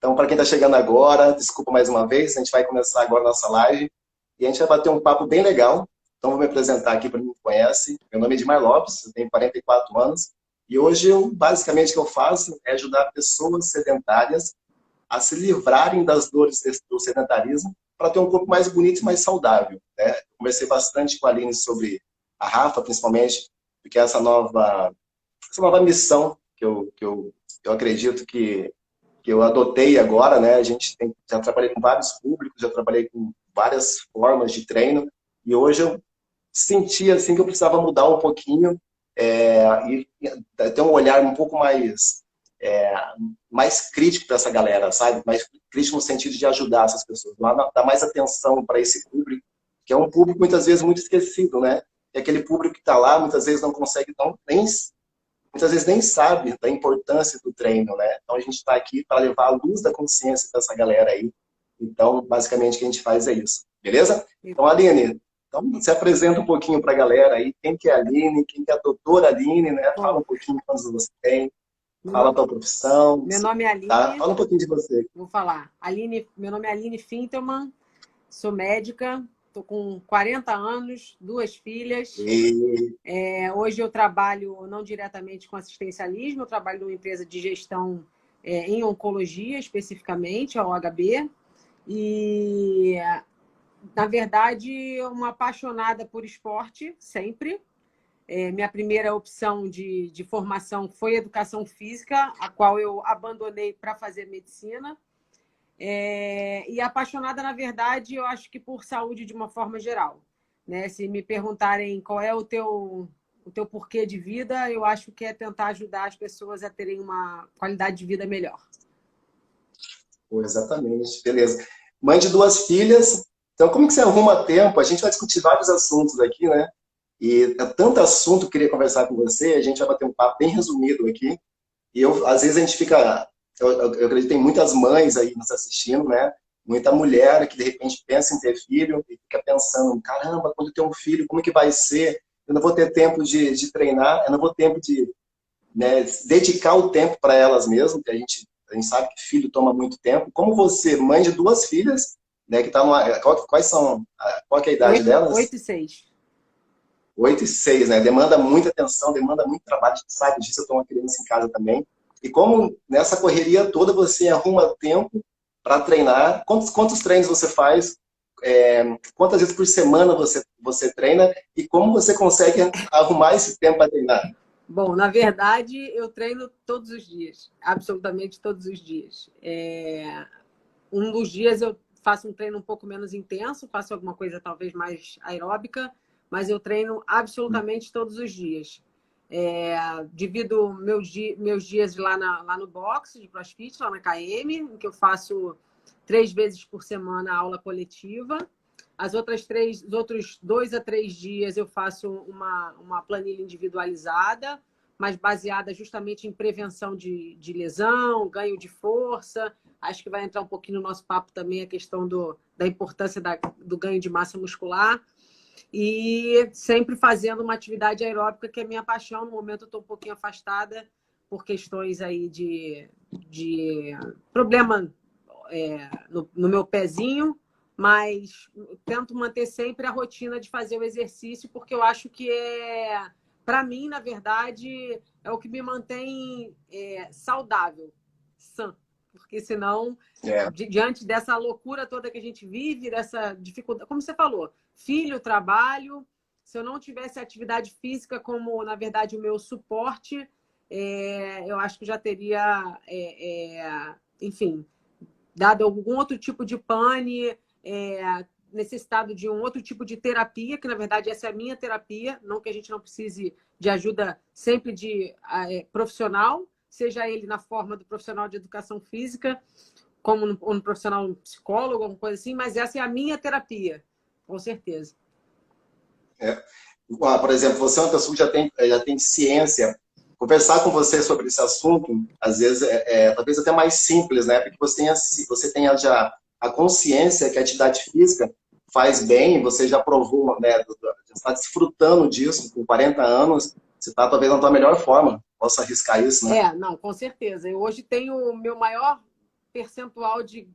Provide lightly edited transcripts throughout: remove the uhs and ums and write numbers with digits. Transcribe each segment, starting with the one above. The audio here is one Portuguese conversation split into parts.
Então, para quem está chegando agora, desculpa mais uma vez, a gente vai começar agora a nossa live e a gente vai bater um papo bem legal. Então, vou me apresentar aqui para quem me conhece. Meu nome é Edmar Lopes, eu tenho 44 anos e hoje, basicamente, o que eu faço é ajudar pessoas sedentárias a se livrarem das dores do sedentarismo para ter um corpo mais bonito e mais saudável, né? Conversei bastante com a Aline sobre a Rafa, principalmente, porque essa nova missão que eu acredito que eu adotei agora, né? Já trabalhei com vários públicos, já trabalhei com várias formas de treino, e hoje eu senti assim que eu precisava mudar um pouquinho e ter um olhar um pouco é, mais crítico para essa galera, sabe? Mais crítico no sentido de ajudar essas pessoas, dar mais atenção para esse público, que é um público muitas vezes muito esquecido, né? E aquele público que está lá muitas vezes não consegue muitas vezes nem sabe da importância do treino, né? Então a gente está aqui para levar a luz da consciência dessa galera aí. Então, basicamente, o que a gente faz é isso. Beleza? Então, Aline, então, se apresenta um pouquinho para a galera aí. Quem que é a Aline? Quem que é a doutora Aline, né? Fala Bom, um pouquinho quantos você tem. meu Fala a nome, tua profissão, meu nome é tá? Aline, Fala um pouquinho de você. vou falar. Meu nome é Aline Fintelman, sou médica, estou com 40 anos, duas filhas. E... Hoje eu trabalho não diretamente com assistencialismo, eu trabalho numa empresa de gestão em oncologia, especificamente, a OHB. E, na verdade, uma apaixonada por esporte, sempre. Minha primeira opção de formação foi educação física, a qual eu abandonei para fazer medicina. E apaixonada, na verdade, eu acho que por saúde de uma forma geral. Né? Se me perguntarem qual é o teu porquê de vida, eu acho que é tentar ajudar as pessoas a terem uma qualidade de vida melhor. Pô, exatamente, beleza. Mãe de duas filhas, então como que você arruma tempo? A gente vai discutir vários assuntos aqui, né? E é tanto assunto que eu queria conversar com você, a gente vai bater um papo bem resumido aqui. E às vezes a gente fica, eu acredito que tem muitas mães aí nos assistindo, né? Muita mulher que de repente pensa em ter filho e fica pensando, caramba, quando eu ter um filho, como que vai ser? Eu não vou ter tempo de treinar, eu não vou ter tempo de, né, dedicar o tempo para elas mesmas, que a gente sabe que filho toma muito tempo. Como você, mãe de duas filhas, né, que tá quais são, qual que é a idade Oito delas? e 6. 8 e 6, né? Demanda muita atenção, demanda muito trabalho. A gente sabe disso, eu tenho uma criança em casa também. E como nessa correria toda você arruma tempo para treinar? Quantos treinos você faz? Quantas vezes por semana você treina? E como você consegue arrumar esse tempo para treinar? Bom, na verdade, eu treino todos os dias, absolutamente todos os dias. Um dos dias eu faço um treino um pouco menos intenso, faço alguma coisa talvez mais aeróbica, mas eu treino absolutamente todos os dias. Divido meus dias lá no box de CrossFit, lá na KM, em que eu faço 3 vezes por semana aula coletiva. Os outros 2 a 3 dias eu faço uma planilha individualizada, mas baseada justamente em prevenção de lesão, ganho de força. Acho que vai entrar um pouquinho no nosso papo também a questão da importância do ganho de massa muscular. E sempre fazendo uma atividade aeróbica, que é minha paixão. No momento eu estou um pouquinho afastada por questões aí de problema no meu pezinho, mas tento manter sempre a rotina de fazer o exercício, porque eu acho que para mim, na verdade, é o que me mantém saudável, sã. Porque senão, É, diante dessa loucura toda que a gente vive, dessa dificuldade, como você falou, filho, trabalho, se eu não tivesse atividade física como, na verdade, o meu suporte, eu acho que já teria, enfim, dado algum outro tipo de pane, necessitado de um outro tipo de terapia, que na verdade essa é a minha terapia, não que a gente não precise de ajuda sempre de profissional, seja ele na forma do profissional de educação física, como no profissional psicólogo, alguma coisa assim, mas essa é a minha terapia, com certeza. é. Por exemplo, você é uma pessoa que já tem ciência. Conversar com você sobre esse assunto, às vezes, talvez até mais simples, né? Porque você tenha já a consciência que a atividade física faz bem, você já provou, né? Já está desfrutando disso com 40 anos, você está talvez na tua melhor forma. Posso arriscar isso, né? Não, com certeza. Eu hoje tenho o meu maior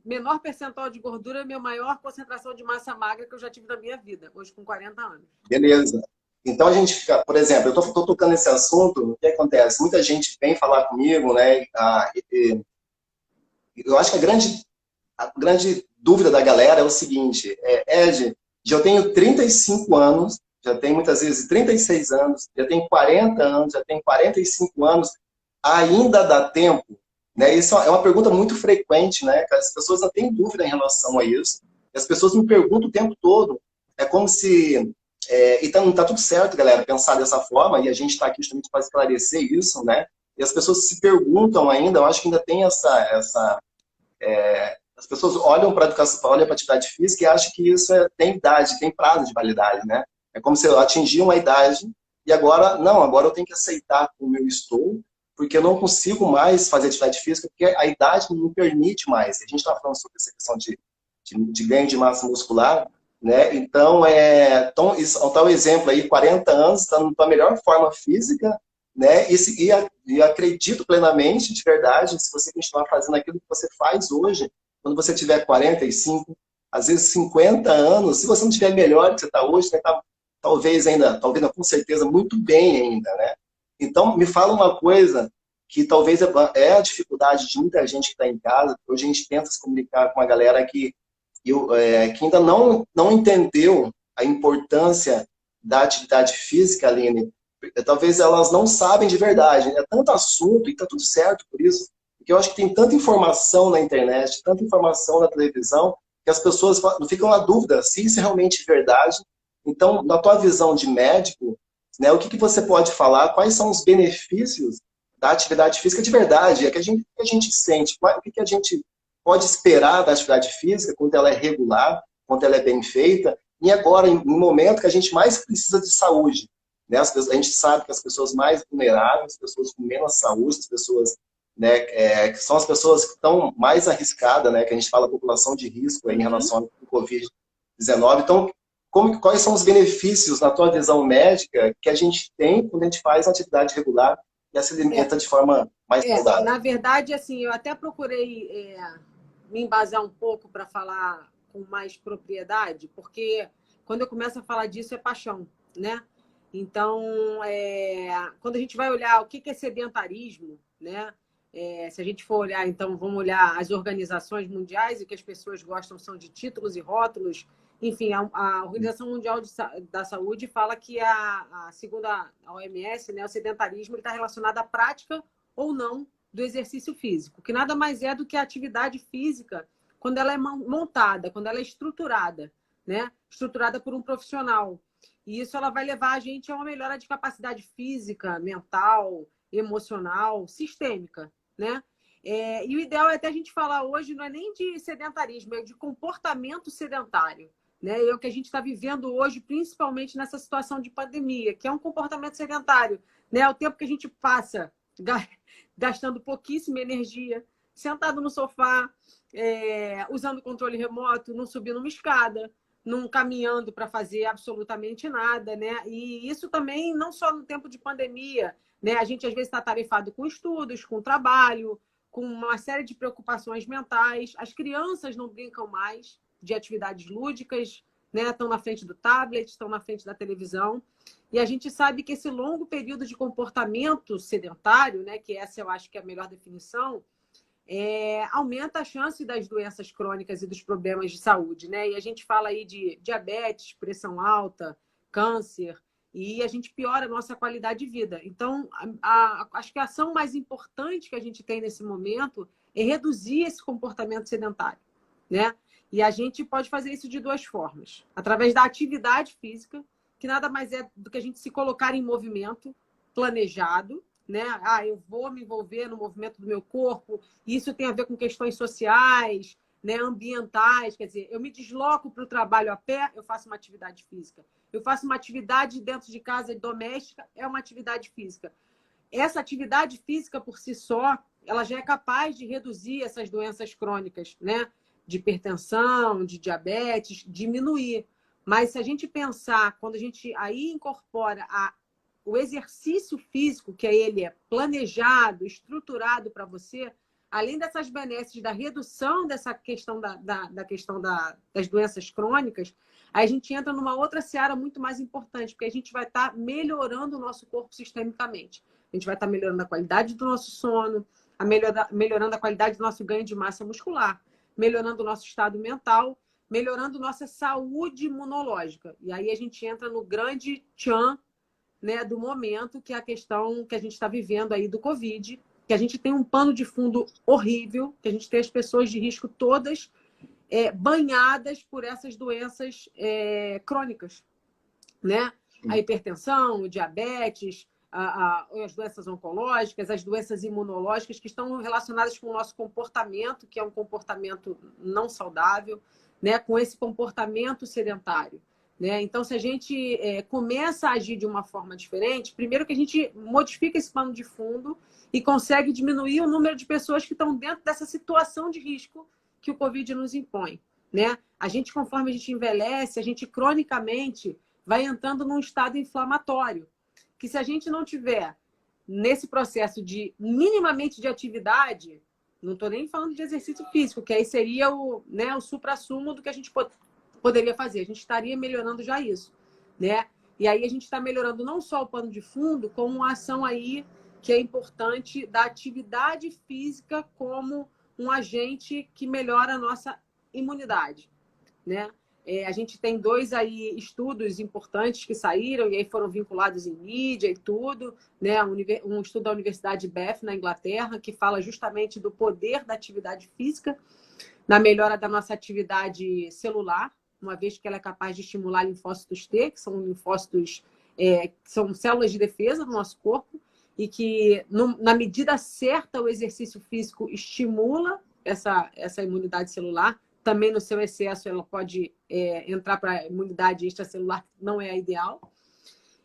menor percentual de gordura é a minha maior concentração de massa magra que eu já tive na minha vida, hoje com 40 anos. Beleza. Então a gente fica, por exemplo, eu estou tocando nesse assunto, o que acontece? Muita gente vem falar comigo, né? Eu acho que a grande dúvida da galera é o seguinte, Ed, eu tenho 35 anos, já tenho muitas vezes 36 anos, já tenho 40 anos, já tenho 45 anos, ainda dá tempo? Né? Isso é uma pergunta muito frequente, né? As pessoas não têm dúvida em relação a isso. E as pessoas me perguntam o tempo todo. É como se... e tá tudo certo, galera, pensar dessa forma, e a gente está aqui justamente para esclarecer isso, né? E as pessoas se perguntam ainda, eu acho que ainda tem as pessoas olham para a educação, olham para a atividade física e acham que isso tem idade, tem prazo de validade, né? É como se eu atingir uma idade e agora, não, agora eu tenho que aceitar como eu estou, porque eu não consigo mais fazer atividade física, porque a idade não me permite mais. A gente está falando sobre essa questão de ganho de massa muscular, né? Então, tá o exemplo aí, 40 anos, está na melhor forma física, né? E acredito plenamente, de verdade, se você continuar fazendo aquilo que você faz hoje, quando você tiver 45, às vezes 50 anos, se você não tiver melhor do que você está hoje, né, talvez não, com certeza, muito bem ainda, né? Então, me fala uma coisa que talvez é a dificuldade de muita gente que está em casa, hoje a gente tenta se comunicar com a galera que ainda não entendeu a importância da atividade física, Aline. Talvez elas não sabem de verdade. É tanto assunto e está tudo certo por isso. Porque eu acho que tem tanta informação na internet, tanta informação na televisão, que as pessoas não ficam na dúvida se isso é realmente verdade. Então, na tua visão de médico, né, o que você pode falar? Quais são os benefícios da atividade física de verdade? O que a gente sente? O que a gente pode esperar da atividade física quando ela é regular, quando ela é bem feita? E agora, no momento que a gente mais precisa de saúde, né? A gente sabe que as pessoas mais vulneráveis, as pessoas com menos saúde, as pessoas, né, que são as pessoas que estão mais arriscadas, né, que a gente fala população de risco aí, em relação ao Covid-19. Então, quais são os benefícios, na tua visão médica, que a gente tem quando a gente faz atividade regular e se alimenta de forma mais saudável? Na verdade, assim, eu até procurei me embasar um pouco para falar com mais propriedade, porque quando eu começo a falar disso é paixão, né? Então, quando a gente vai olhar o que é sedentarismo, né? Se a gente for olhar, então, vamos olhar as organizações mundiais, e que as pessoas gostam são de títulos e rótulos. Enfim, a Organização Mundial da Saúde fala que, segundo a OMS, né, o sedentarismo está relacionado à prática ou não do exercício físico, que nada mais é do que a atividade física quando ela é montada, quando ela é estruturada, né? Estruturada por um profissional. E isso ela vai levar a gente a uma melhora de capacidade física, mental, emocional, sistêmica, né? E o ideal é até a gente falar hoje, não é nem de sedentarismo, é de comportamento sedentário, né? É o que a gente está vivendo hoje, principalmente nessa situação de pandemia, que é um comportamento sedentário, né? O tempo que a gente passa gastando pouquíssima energia, sentado no sofá, usando controle remoto, não subindo uma escada, não caminhando para fazer absolutamente nada, né? E isso também não só no tempo de pandemia, né? A gente às vezes está atarefado com estudos, com trabalho, com uma série de preocupações mentais. As crianças não brincam mais de atividades lúdicas, né? Estão na frente do tablet, estão na frente da televisão. E a gente sabe que esse longo período de comportamento sedentário, né? Que essa eu acho que é a melhor definição, aumenta a chance das doenças crônicas e dos problemas de saúde, né? E a gente fala aí de diabetes, pressão alta, câncer, e a gente piora a nossa qualidade de vida. Então, acho que a ação mais importante que a gente tem nesse momento é reduzir esse comportamento sedentário, né? E a gente pode fazer isso de duas formas. Através da atividade física, que nada mais é do que a gente se colocar em movimento planejado, né? Eu vou me envolver no movimento do meu corpo. Isso tem a ver com questões sociais, né? Ambientais. Quer dizer, eu me desloco para o trabalho a pé, eu faço uma atividade física. Eu faço uma atividade dentro de casa doméstica, é uma atividade física. Essa atividade física por si só, ela já é capaz de reduzir essas doenças crônicas, né? De hipertensão, de diabetes, diminuir. Mas se a gente pensar, quando a gente aí incorpora o exercício físico, que ele é planejado, estruturado para você, além dessas benesses da redução dessa questão das doenças crônicas, aí a gente entra numa outra seara muito mais importante, porque a gente vai estar melhorando o nosso corpo sistemicamente. A gente vai estar melhorando a qualidade do nosso sono, melhorando a qualidade do nosso ganho de massa muscular, melhorando o nosso estado mental, melhorando nossa saúde imunológica. E aí a gente entra no grande tchan, né, do momento, que é a questão que a gente está vivendo aí do Covid, que a gente tem um pano de fundo horrível, que a gente tem as pessoas de risco todas banhadas por essas doenças crônicas, né? A hipertensão, o diabetes, as doenças oncológicas, as doenças imunológicas que estão relacionadas com o nosso comportamento, que é um comportamento não saudável, né? Com esse comportamento sedentário. Né? Então, se a gente começa a agir de uma forma diferente, primeiro que a gente modifica esse pano de fundo e consegue diminuir o número de pessoas que estão dentro dessa situação de risco que o Covid nos impõe. Né? A gente, conforme a gente envelhece, a gente cronicamente vai entrando num estado inflamatório, que se a gente não tiver nesse processo de minimamente de atividade, não estou nem falando de exercício físico, que aí seria o suprassumo do que a gente poderia fazer. A gente estaria melhorando já isso, né? E aí a gente está melhorando não só o pano de fundo, como uma ação aí que é importante da atividade física como um agente que melhora a nossa imunidade, né? A gente tem 2 aí estudos importantes que saíram e aí foram vinculados em mídia e tudo, né? Um estudo da Universidade Bath, na Inglaterra, que fala justamente do poder da atividade física na melhora da nossa atividade celular, uma vez que ela é capaz de estimular linfócitos T, que são linfócitos, que são células de defesa do nosso corpo, e que, na medida certa, o exercício físico estimula essa imunidade celular. Também, no seu excesso, ela pode entrar para a imunidade extracelular, que não é a ideal.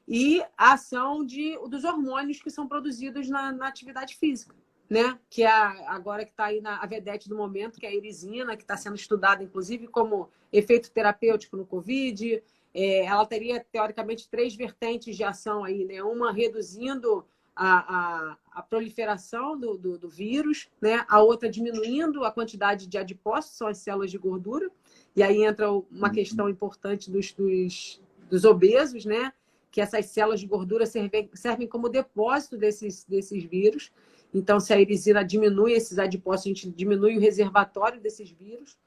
E a ação dos hormônios que são produzidos na atividade física, né? Que é agora que está aí a vedete do momento, que é a irisina, que está sendo estudada, inclusive, como efeito terapêutico no Covid. Ela teria, teoricamente, 3 vertentes de ação aí, né? Uma reduzindo a proliferação do vírus, né? A outra diminuindo a quantidade de adipócitos, são as células de gordura. E aí entra uma questão importante dos obesos, né? Que essas células de gordura servem como depósito desses vírus. Então, se a irisina diminui esses adipócitos, a gente diminui o reservatório desses vírus.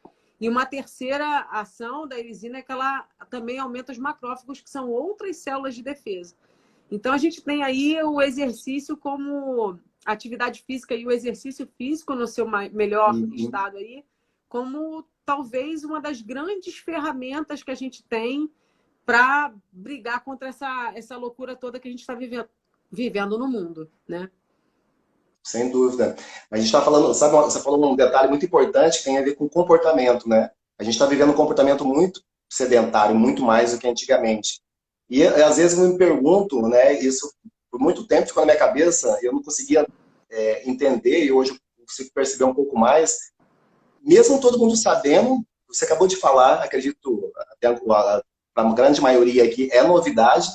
E uma terceira ação da irisina é que ela também aumenta os macrófagos, que são outras células de defesa. Então, a gente tem aí o exercício como atividade física e o exercício físico no seu melhor estado aí, como talvez uma das grandes ferramentas que a gente tem para brigar contra essa loucura toda que a gente está vivendo no mundo, né? Sem dúvida. A gente está falando, sabe, você falou um detalhe muito importante que tem a ver com comportamento, né? A gente está vivendo um comportamento muito sedentário, muito mais do que antigamente. E às vezes eu me pergunto, né? Isso por muito tempo ficou na minha cabeça, eu não conseguia entender, e hoje eu consigo perceber um pouco mais. Mesmo todo mundo sabendo, você acabou de falar, acredito, até para a grande maioria aqui, é novidade,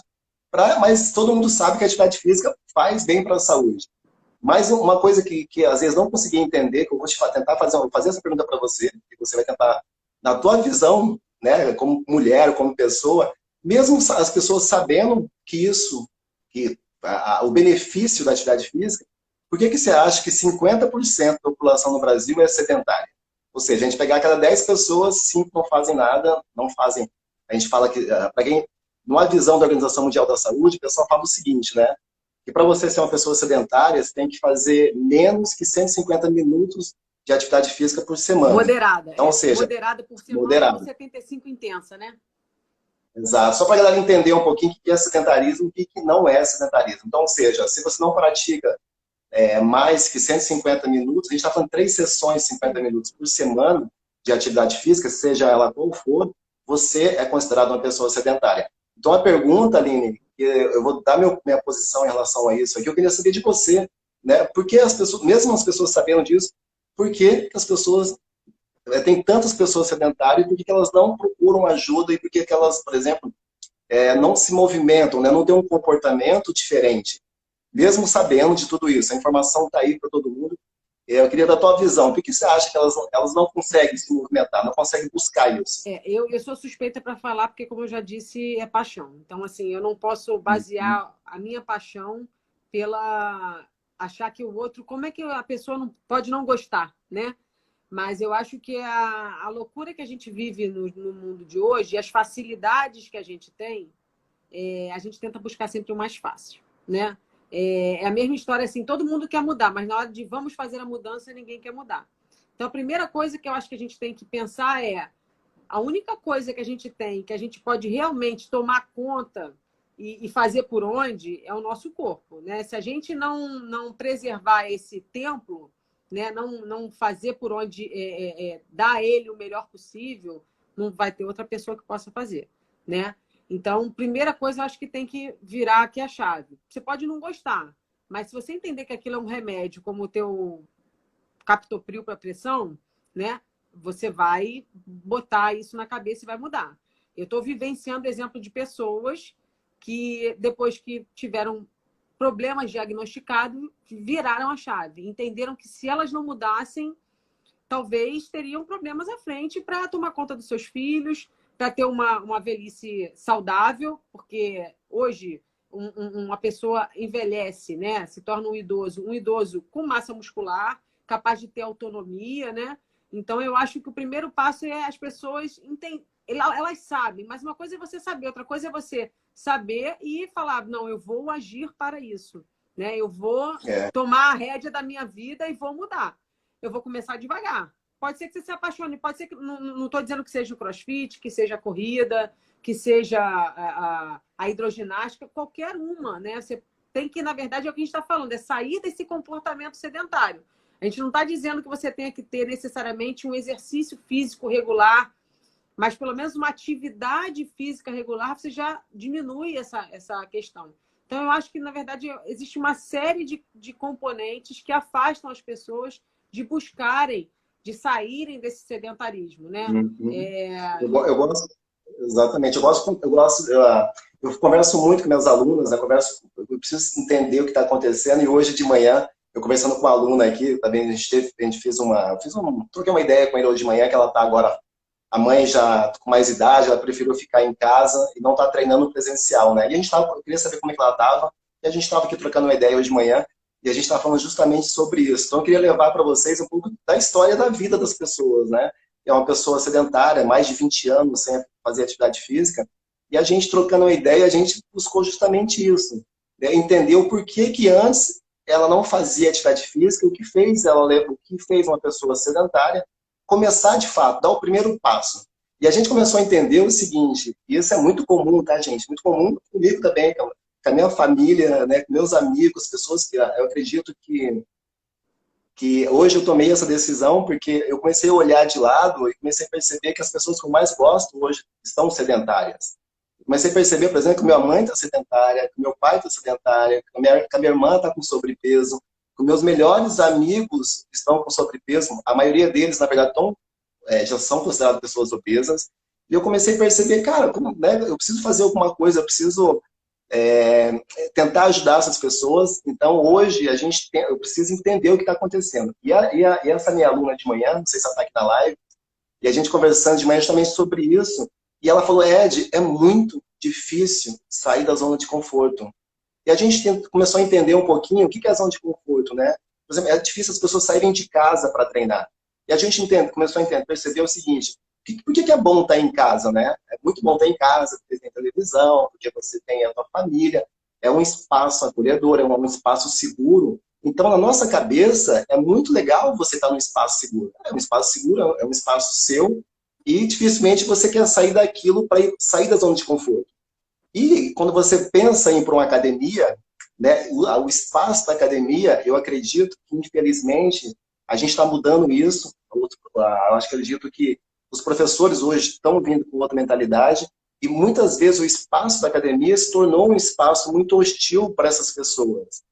mas todo mundo sabe que a atividade física faz bem para a saúde. Mas uma coisa que às vezes não consegui entender, que eu vou tentar fazer essa pergunta para você, que você vai tentar, na tua visão, né, como mulher, como pessoa, mesmo as pessoas sabendo que o benefício da atividade física, por que você acha que 50% da população no Brasil é sedentária? Ou seja, a gente pegar cada 10 pessoas, 5 não fazem nada, não fazem. A gente fala que, para quem, numa visão da Organização Mundial da Saúde, o pessoal fala o seguinte, né? Que para você ser uma pessoa sedentária, você tem que fazer menos que 150 minutos de atividade física por semana. Moderada. Então, ou seja, moderada por semana, ou 75 intensa, né? Exato. Só para a galera entender um pouquinho o que é sedentarismo e o que não é sedentarismo. Então, ou seja, se você não pratica mais que 150 minutos, a gente está falando 3 sessões de 50 minutos por semana de atividade física, seja ela qual for, você é considerado uma pessoa sedentária. Então, a pergunta, Aline, eu vou dar minha posição em relação a isso aqui, eu queria saber de você, né? Por que as pessoas, mesmo as pessoas sabendo disso, por que as pessoas, tem tantas pessoas sedentárias, e por que elas não procuram ajuda e por que elas, por exemplo, não se movimentam, né? Não têm um comportamento diferente, mesmo sabendo de tudo isso? A informação está aí para todo mundo. Eu queria da tua visão. Por que você acha que elas não conseguem se movimentar, não conseguem buscar isso? Eu sou suspeita para falar, porque, como eu já disse, é paixão. Então, assim, eu não posso basear a minha paixão pela achar que o outro. Como é que a pessoa não pode não gostar, né? Mas eu acho que a loucura que a gente vive no mundo de hoje, as facilidades que a gente tem, a gente tenta buscar sempre o mais fácil, né? É a mesma história assim, todo mundo quer mudar, mas na hora de vamos fazer a mudança, ninguém quer mudar. Então, a primeira coisa que eu acho que a gente tem que pensar é a única coisa que a gente tem, que a gente pode realmente tomar conta e fazer por onde, é o nosso corpo, né? Se a gente não preservar esse templo, né? Não fazer por onde dar a ele o melhor possível, não vai ter outra pessoa que possa fazer, né? Então, primeira coisa, eu acho que tem que virar aqui a chave. Você pode não gostar, mas se você entender que aquilo é um remédio, como o teu captopril para pressão, né? Você vai botar isso na cabeça e vai mudar. Eu estou vivenciando exemplo de pessoas que, depois que tiveram problemas diagnosticados, viraram a chave. Entenderam que se elas não mudassem, talvez teriam problemas à frente para tomar conta dos seus filhos, para ter uma velhice saudável, porque hoje uma pessoa envelhece, né? Se torna um idoso com massa muscular, capaz de ter autonomia, né? Então, eu acho que o primeiro passo é as pessoas elas sabem, mas uma coisa é você saber, outra coisa é você saber e falar, não, eu vou agir para isso, né? Eu vou tomar a rédea da minha vida e vou mudar. Eu vou começar devagar. Pode ser que você se apaixone, pode ser que, não estou dizendo que seja o crossfit, que seja a corrida, que seja a hidroginástica, qualquer uma, né? Você tem que, na verdade, é o que a gente está falando, é sair desse comportamento sedentário. A gente não está dizendo que você tenha que ter necessariamente um exercício físico regular, mas pelo menos uma atividade física regular, você já diminui essa questão. Então, eu acho que, na verdade, existe uma série de componentes que afastam as pessoas de buscarem, de saírem desse sedentarismo, né? Eu gosto, exatamente, eu converso muito com minhas alunas, né? Eu preciso entender o que está acontecendo, e hoje de manhã, eu conversando com uma aluna aqui, também a gente troquei uma ideia com ele hoje de manhã, que ela está agora, a mãe já com mais idade, ela preferiu ficar em casa e não está treinando presencial, né? E eu queria saber como é que ela estava, e a gente estava aqui trocando uma ideia hoje de manhã, e a gente está falando justamente sobre isso. Então, eu queria levar para vocês um pouco da história da vida das pessoas, né? É uma pessoa sedentária, mais de 20 anos sem fazer atividade física, e a gente trocando uma ideia, a gente buscou justamente isso, né? Entender o porquê que antes ela não fazia atividade física, o que fez uma pessoa sedentária começar de fato, dar o primeiro passo. E a gente começou a entender o seguinte, e isso é muito comum, tá, gente? Muito comum comigo também, com a minha família, né, com meus amigos, pessoas que eu acredito que hoje eu tomei essa decisão porque eu comecei a olhar de lado e comecei a perceber que as pessoas que eu mais gosto hoje estão sedentárias. Comecei a perceber, por exemplo, que minha mãe está sedentária, que meu pai está sedentária, que a minha irmã está com sobrepeso, que meus melhores amigos estão com sobrepeso. A maioria deles, na verdade, já são considerados pessoas obesas. E eu comecei a perceber, cara, né, eu preciso fazer alguma coisa, eu preciso tentar ajudar essas pessoas. Então, hoje, eu preciso entender o que está acontecendo. E essa minha aluna de manhã, não sei se ela está aqui na live, e a gente conversando de manhã justamente sobre isso, e ela falou, Ed, é muito difícil sair da zona de conforto. E a gente começou a entender um pouquinho o que é a zona de conforto, né? Por exemplo, é difícil as pessoas saírem de casa para treinar. E a gente começou a perceber o seguinte, por que é bom estar em casa, né? É muito bom estar em casa, porque tem televisão, porque você tem a tua família, é um espaço acolhedor, é um espaço seguro. Então, na nossa cabeça, é muito legal você estar num espaço seguro. É um espaço seguro, é um espaço seu, e dificilmente você quer sair daquilo para sair da zona de conforto. E quando você pensa em ir para uma academia, né, o espaço da academia, eu acredito que, infelizmente, a gente está mudando isso. Eu acredito que os professores hoje estão vindo com outra mentalidade e muitas vezes o espaço da academia se tornou um espaço muito hostil para essas pessoas.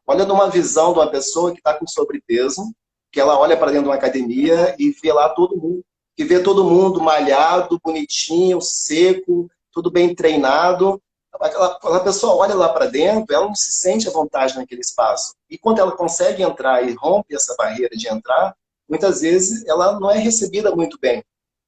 Olha numa visão de uma pessoa que está com sobrepeso, que ela olha para dentro de uma academia e vê lá todo mundo, que vê todo mundo malhado, bonitinho, seco, tudo bem treinado, aquela pessoa olha lá para dentro, ela não se sente à vontade naquele espaço. E quando ela consegue entrar e rompe essa barreira de entrar, muitas vezes ela não é recebida muito bem.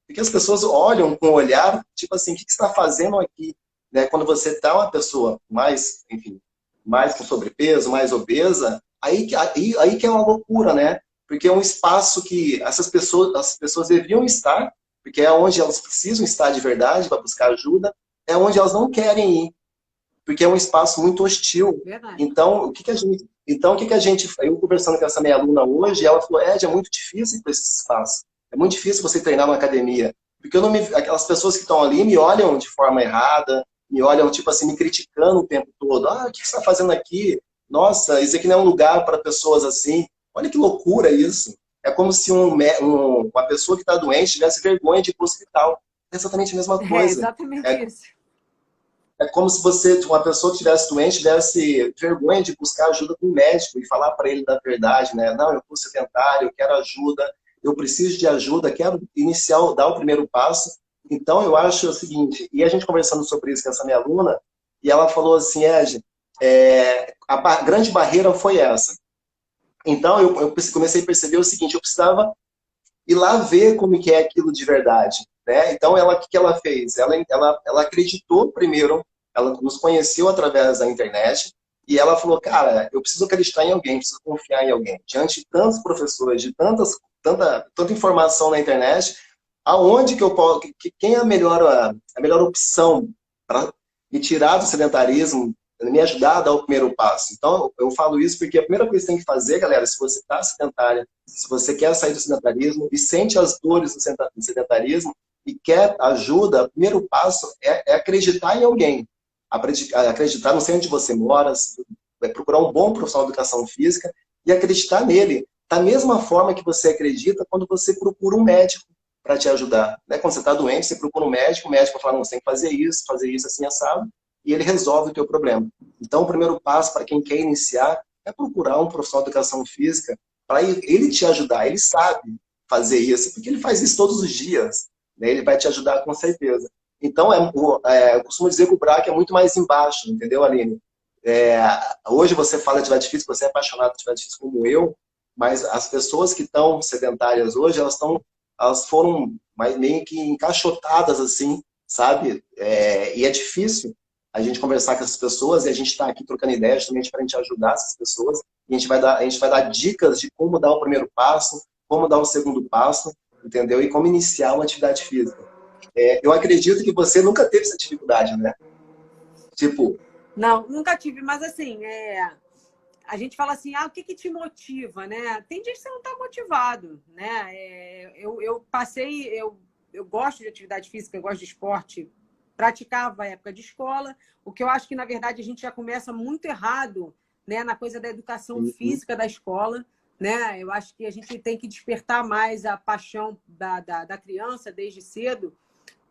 Porque as pessoas olham com um olhar, tipo assim, o que você está fazendo aqui? Né? Quando você está uma pessoa mais, enfim, mais com sobrepeso, mais obesa, aí que é uma loucura, né? Porque é um espaço que as pessoas deveriam estar, porque é onde elas precisam estar de verdade para buscar ajuda, é onde elas não querem ir, porque é um espaço muito hostil. Verdade. Então, eu conversando com essa minha aluna hoje, ela falou, é muito difícil ir para esse espaço. É muito difícil você treinar na academia. Porque aquelas pessoas que estão ali me olham de forma errada, me olham, tipo assim, me criticando o tempo todo. Ah, o que você está fazendo aqui? Nossa, isso aqui não é um lugar para pessoas assim. Olha que loucura isso. É como se uma pessoa que está doente tivesse vergonha de ir para o hospital. É exatamente a mesma É coisa. exatamente É isso. é como se uma pessoa que estivesse doente, tivesse vergonha de buscar ajuda com o médico e falar para ele da verdade, né? Não, eu sou sedentário, eu quero ajuda, eu preciso de ajuda, quero iniciar, dar o primeiro passo. Então, eu acho o seguinte, e a gente conversando sobre isso com essa minha aluna, e ela falou assim, Ed, grande barreira foi essa. Então, eu comecei a perceber o seguinte, eu precisava ir lá ver como que é aquilo de verdade, né? Então, o que ela fez? Ela acreditou primeiro, ela nos conheceu através da internet e ela falou, cara, eu preciso acreditar em alguém, preciso confiar em alguém. Diante de tantos professores, de tanta informação na internet, aonde que eu posso, quem é a melhor opção para me tirar do sedentarismo, me ajudar a dar o primeiro passo. Então, eu falo isso porque a primeira coisa que você tem que fazer, galera, se você está sedentária, se você quer sair do sedentarismo e sente as dores do sedentarismo e quer ajuda, o primeiro passo é acreditar em alguém. Acreditar no centro onde você mora, procurar um bom profissional de educação física e acreditar nele. Da mesma forma que você acredita quando você procura um médico para te ajudar. Né? Quando você está doente, você procura um médico, o médico fala, não, você tem que fazer isso assim, assado, e ele resolve o teu problema. Então, o primeiro passo para quem quer iniciar é procurar um profissional de educação física para ele te ajudar. Ele sabe fazer isso, porque ele faz isso todos os dias. Né? Ele vai te ajudar com certeza. Então, eu costumo dizer que o buraco é muito mais embaixo, entendeu, Aline? É, hoje você fala de atividade física, você é apaixonado por atividade física como eu, mas as pessoas que estão sedentárias hoje, elas foram meio que encaixotadas assim, sabe? E é difícil a gente conversar com essas pessoas e a gente está aqui trocando ideias justamente para a gente ajudar essas pessoas. E a gente vai dar dicas de como dar o primeiro passo, como dar o segundo passo, entendeu? E como iniciar uma atividade física. Eu acredito que você nunca teve essa dificuldade, né? Tipo, Não, nunca tive, mas assim, a gente fala assim, o que que te motiva, né? Tem dias que você não está motivado, né? Eu gosto de atividade física, eu gosto de esporte, praticava a época de escola, o que eu acho que, na verdade, a gente já começa muito errado, né, na coisa da educação física da escola, né? Eu acho que a gente tem que despertar mais a paixão da criança desde cedo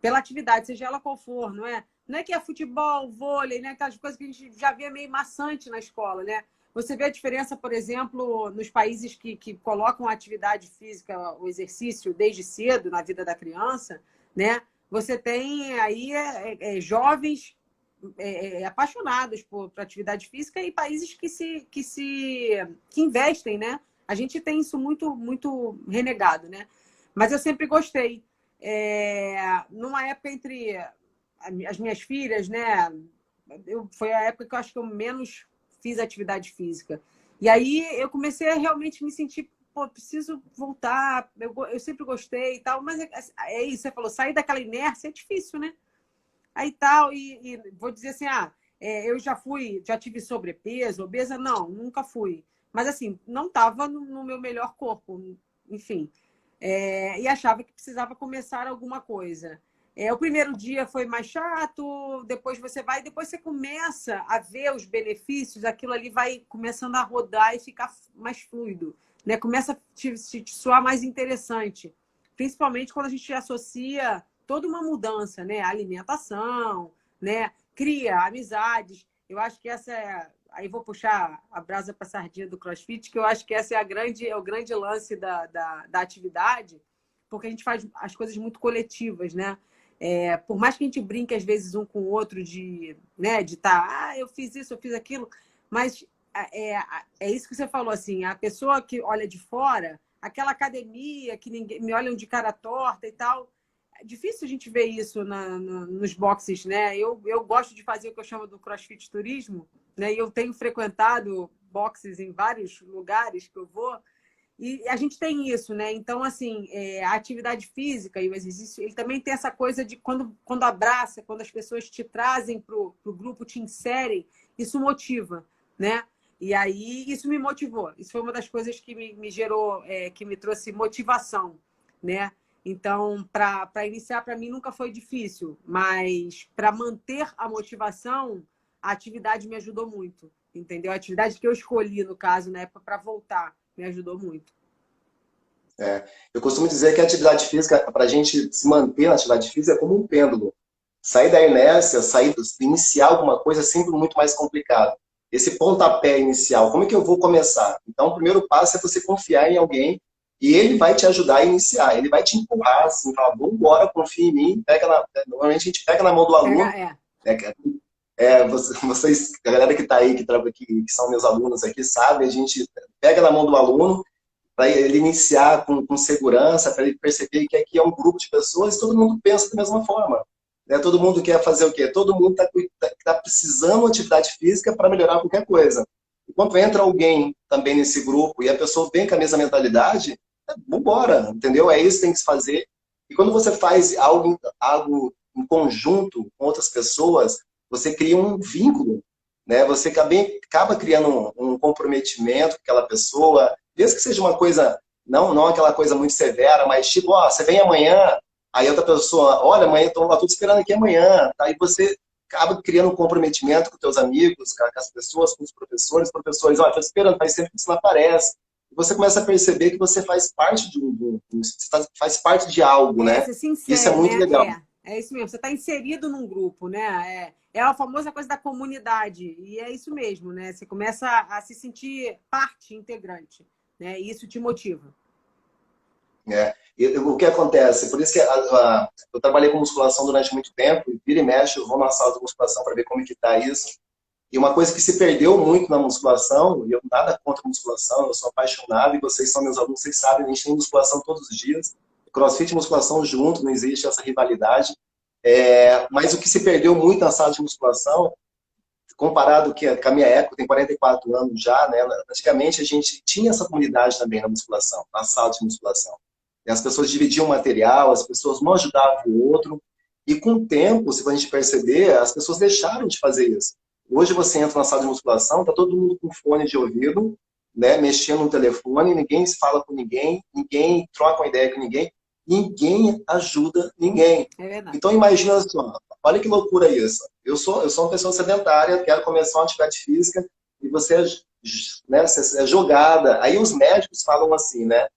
pela atividade, seja ela qual for, não é? Não é que é futebol, vôlei, né? Aquelas coisas que a gente já vê meio maçante na escola, né? Você vê a diferença, por exemplo, nos países que colocam a atividade física, o exercício desde cedo na vida da criança, né? Você tem aí jovens apaixonados por atividade física e países que investem, né? A gente tem isso muito, muito renegado, né? Mas eu sempre gostei. Numa época entre as minhas filhas, né? Foi a época que eu acho que eu menos fiz atividade física. E aí eu comecei a realmente me sentir, pô, preciso voltar, eu sempre gostei e tal, mas é isso, você falou, sair daquela inércia é difícil, né? Aí tal, e vou dizer assim, eu já tive sobrepeso, obesa, não, nunca fui. Mas assim, não estava no meu melhor corpo, enfim. E achava que precisava começar alguma coisa. O primeiro dia foi mais chato, depois você começa a ver os benefícios, aquilo ali vai começando a rodar e ficar mais fluido, né? Começa a te soar mais interessante, principalmente quando a gente associa toda uma mudança, né? A alimentação, né? Cria amizades. Eu acho que essa aí vou puxar a brasa para a sardinha do CrossFit, que eu acho que essa é o grande lance da atividade, porque a gente faz as coisas muito coletivas, né? Por mais que a gente brinque, às vezes, um com o outro de, né, de tá, eu fiz isso, eu fiz aquilo, mas é isso que você falou, assim, a pessoa que olha de fora, aquela academia que ninguém me olham de cara torta e tal, é difícil a gente ver isso nos boxes, né? Eu gosto de fazer o que eu chamo do CrossFit turismo, né? E eu tenho frequentado boxes em vários lugares que eu vou, e a gente tem isso, né? Então, assim, a atividade física e o exercício, ele também tem essa coisa de quando abraça, quando as pessoas te trazem para o grupo, te inserem, isso motiva, né? E aí, isso me motivou. Isso foi uma das coisas que me gerou, que me trouxe motivação, né? Então, para iniciar, para mim, nunca foi difícil, mas para manter a motivação, a atividade me ajudou muito, entendeu? A atividade que eu escolhi, no caso, né, para voltar, me ajudou muito. Eu costumo dizer que a atividade física, para a gente se manter na atividade física, é como um pêndulo. Sair da inércia, iniciar alguma coisa é sempre muito mais complicado. Esse pontapé inicial, como é que eu vou começar? Então, o primeiro passo é você confiar em alguém e ele vai te ajudar a iniciar. Ele vai te empurrar, assim, falar, vamos embora, confia em mim. Normalmente a gente pega na mão do aluno, né, vocês, a galera que está aí, que são meus alunos aqui, sabe, a gente pega na mão do aluno para ele iniciar com segurança, para ele perceber que aqui é um grupo de pessoas e todo mundo pensa da mesma forma. Né? Todo mundo quer fazer o quê? Todo mundo tá precisando de atividade física para melhorar qualquer coisa. Enquanto entra alguém também nesse grupo e a pessoa vem com a mesma mentalidade, vambora, entendeu? É isso que tem que se fazer. E quando você faz algo em conjunto com outras pessoas, você cria um vínculo, né? Você acaba criando um comprometimento com aquela pessoa, mesmo que seja uma coisa, não aquela coisa muito severa, mas tipo, ó, você vem amanhã, aí outra pessoa, olha, amanhã estou tudo esperando aqui amanhã, tá? Aí você acaba criando um comprometimento com teus amigos, com as pessoas, com os professores, olha, estou esperando, faz tempo que você não aparece. E você começa a perceber que você faz parte faz parte de algo, né? Você se Isso é insere, muito legal. né? É isso mesmo, você está inserido num grupo, né? É a famosa coisa da comunidade, e é isso mesmo, né? Você começa a se sentir parte integrante, né? E isso te motiva. O que acontece? Por isso que eu trabalhei com musculação durante muito tempo, e vira e mexe, eu vou na sala de musculação para ver como que está isso. E uma coisa que se perdeu muito na musculação, e eu nada contra a musculação, eu sou apaixonado, e vocês são meus alunos, vocês sabem, a gente tem musculação todos os dias, CrossFit e musculação junto, não existe essa rivalidade. Mas o que se perdeu muito na sala de musculação, comparado com a minha época, tem 44 anos já, né? Antigamente a gente tinha essa comunidade também na musculação, na sala de musculação. E as pessoas dividiam material, as pessoas um ajudava o outro, e com o tempo, se a gente perceber, as pessoas deixaram de fazer isso. Hoje você entra na sala de musculação, tá todo mundo com fone de ouvido, né, mexendo no telefone, ninguém se fala com ninguém, ninguém troca uma ideia com ninguém, ninguém ajuda ninguém. Então imagina só, olha que loucura isso. Eu sou uma pessoa sedentária, quero começar uma atividade física e você você é jogada. Aí os médicos falam assim, né?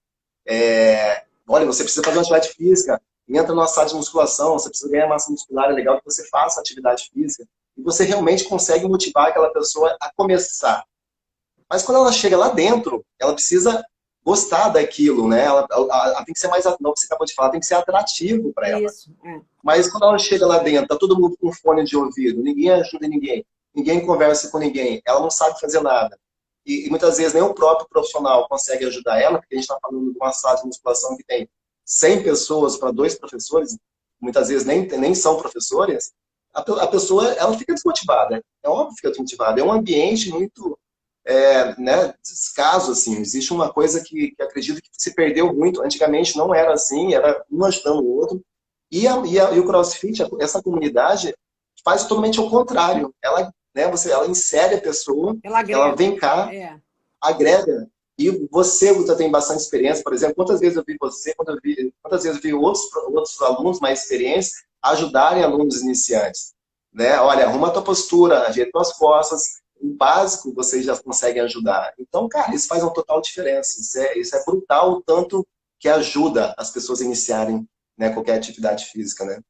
Olha, você precisa fazer uma atividade física, entra numa sala de musculação, você precisa ganhar massa muscular, é legal que você faça atividade física. E você realmente consegue motivar aquela pessoa a começar. Mas quando ela chega lá dentro, ela precisa gostar daquilo, né? Ela tem que ser mais, não, você acabou de falar, tem que ser atrativo para ela. Isso, Mas quando ela chega lá dentro, tá todo mundo com fone de ouvido, ninguém ajuda ninguém, ninguém conversa com ninguém, ela não sabe fazer nada. E muitas vezes nem o próprio profissional consegue ajudar ela, porque a gente está falando de uma sala de musculação que tem 100 pessoas para 2 professores, muitas vezes nem são professores, a pessoa ela fica desmotivada. É óbvio que fica desmotivada. É um ambiente muito né, escasso, assim. Existe uma coisa que acredito que se perdeu muito. Antigamente não era assim, era um ajudando o outro. E o CrossFit, essa comunidade, faz totalmente ao contrário. Ela, né, ela insere a pessoa, ela vem cá, agrega. E você tem bastante experiência, por exemplo, quantas vezes eu vi você, quantas vezes eu vi outros alunos mais experientes ajudarem alunos iniciantes. Né? Olha, arruma a tua postura, ajeita tuas costas, o básico vocês já conseguem ajudar. Então, cara, isso faz uma total diferença. Isso é brutal o tanto que ajuda as pessoas a iniciarem, né, qualquer atividade física, né?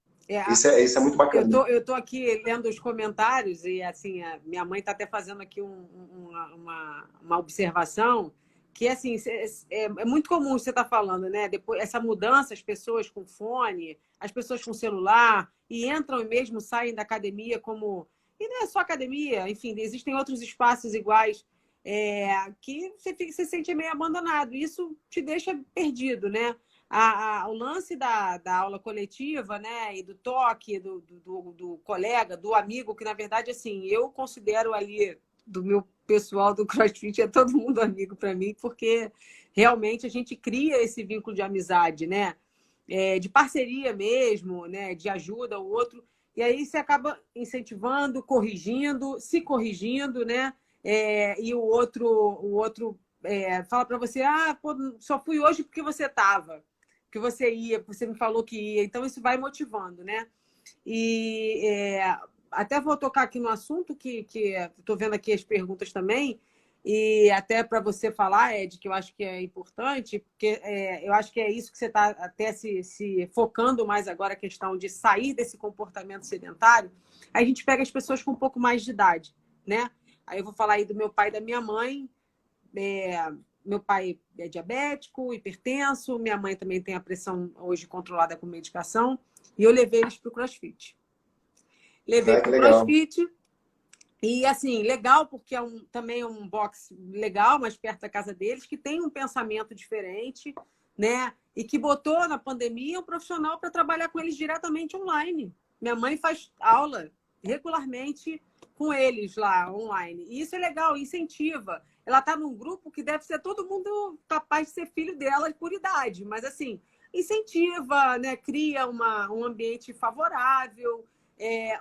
Isso é muito bacana. Eu tô aqui lendo os comentários e, assim, a minha mãe está até fazendo aqui uma observação que assim, é muito comum você estar falando, né? Depois, essa mudança, as pessoas com fone, as pessoas com celular, e entram e mesmo saem da academia como. E não é só academia, enfim, existem outros espaços iguais que você se sente meio abandonado. Isso te deixa perdido, né? O lance da aula coletiva, né? E do toque, do colega, do amigo, que na verdade, assim, eu considero ali do meu pessoal do CrossFit, é todo mundo amigo para mim, porque realmente a gente cria esse vínculo de amizade, né? De parceria mesmo, né? De ajuda ao outro. E aí você acaba incentivando, corrigindo, se corrigindo, né? E o outro fala para você, pô, só fui hoje porque você estava, que você ia, porque você me falou que ia. Então isso vai motivando, né? E até vou tocar aqui no assunto que estou vendo aqui as perguntas também, e até para você falar, Ed, que eu acho que é importante, porque eu acho que é isso que você está até se focando mais agora, a questão de sair desse comportamento sedentário. Aí a gente pega as pessoas com um pouco mais de idade, né? Aí eu vou falar aí do meu pai e da minha mãe. Meu pai é diabético, hipertenso, minha mãe também tem a pressão hoje controlada com medicação, e eu levei eles para o CrossFit. Levei para Que o legal. CrossFit. E, assim, legal, porque também é um box legal, mais perto da casa deles, que tem um pensamento diferente, né? E que botou na pandemia um profissional para trabalhar com eles diretamente online. Minha mãe faz aula regularmente com eles lá, online. E isso é legal, incentiva. Ela está num grupo que deve ser todo mundo capaz de ser filho dela por idade, mas, assim, incentiva, né? Cria um ambiente favorável.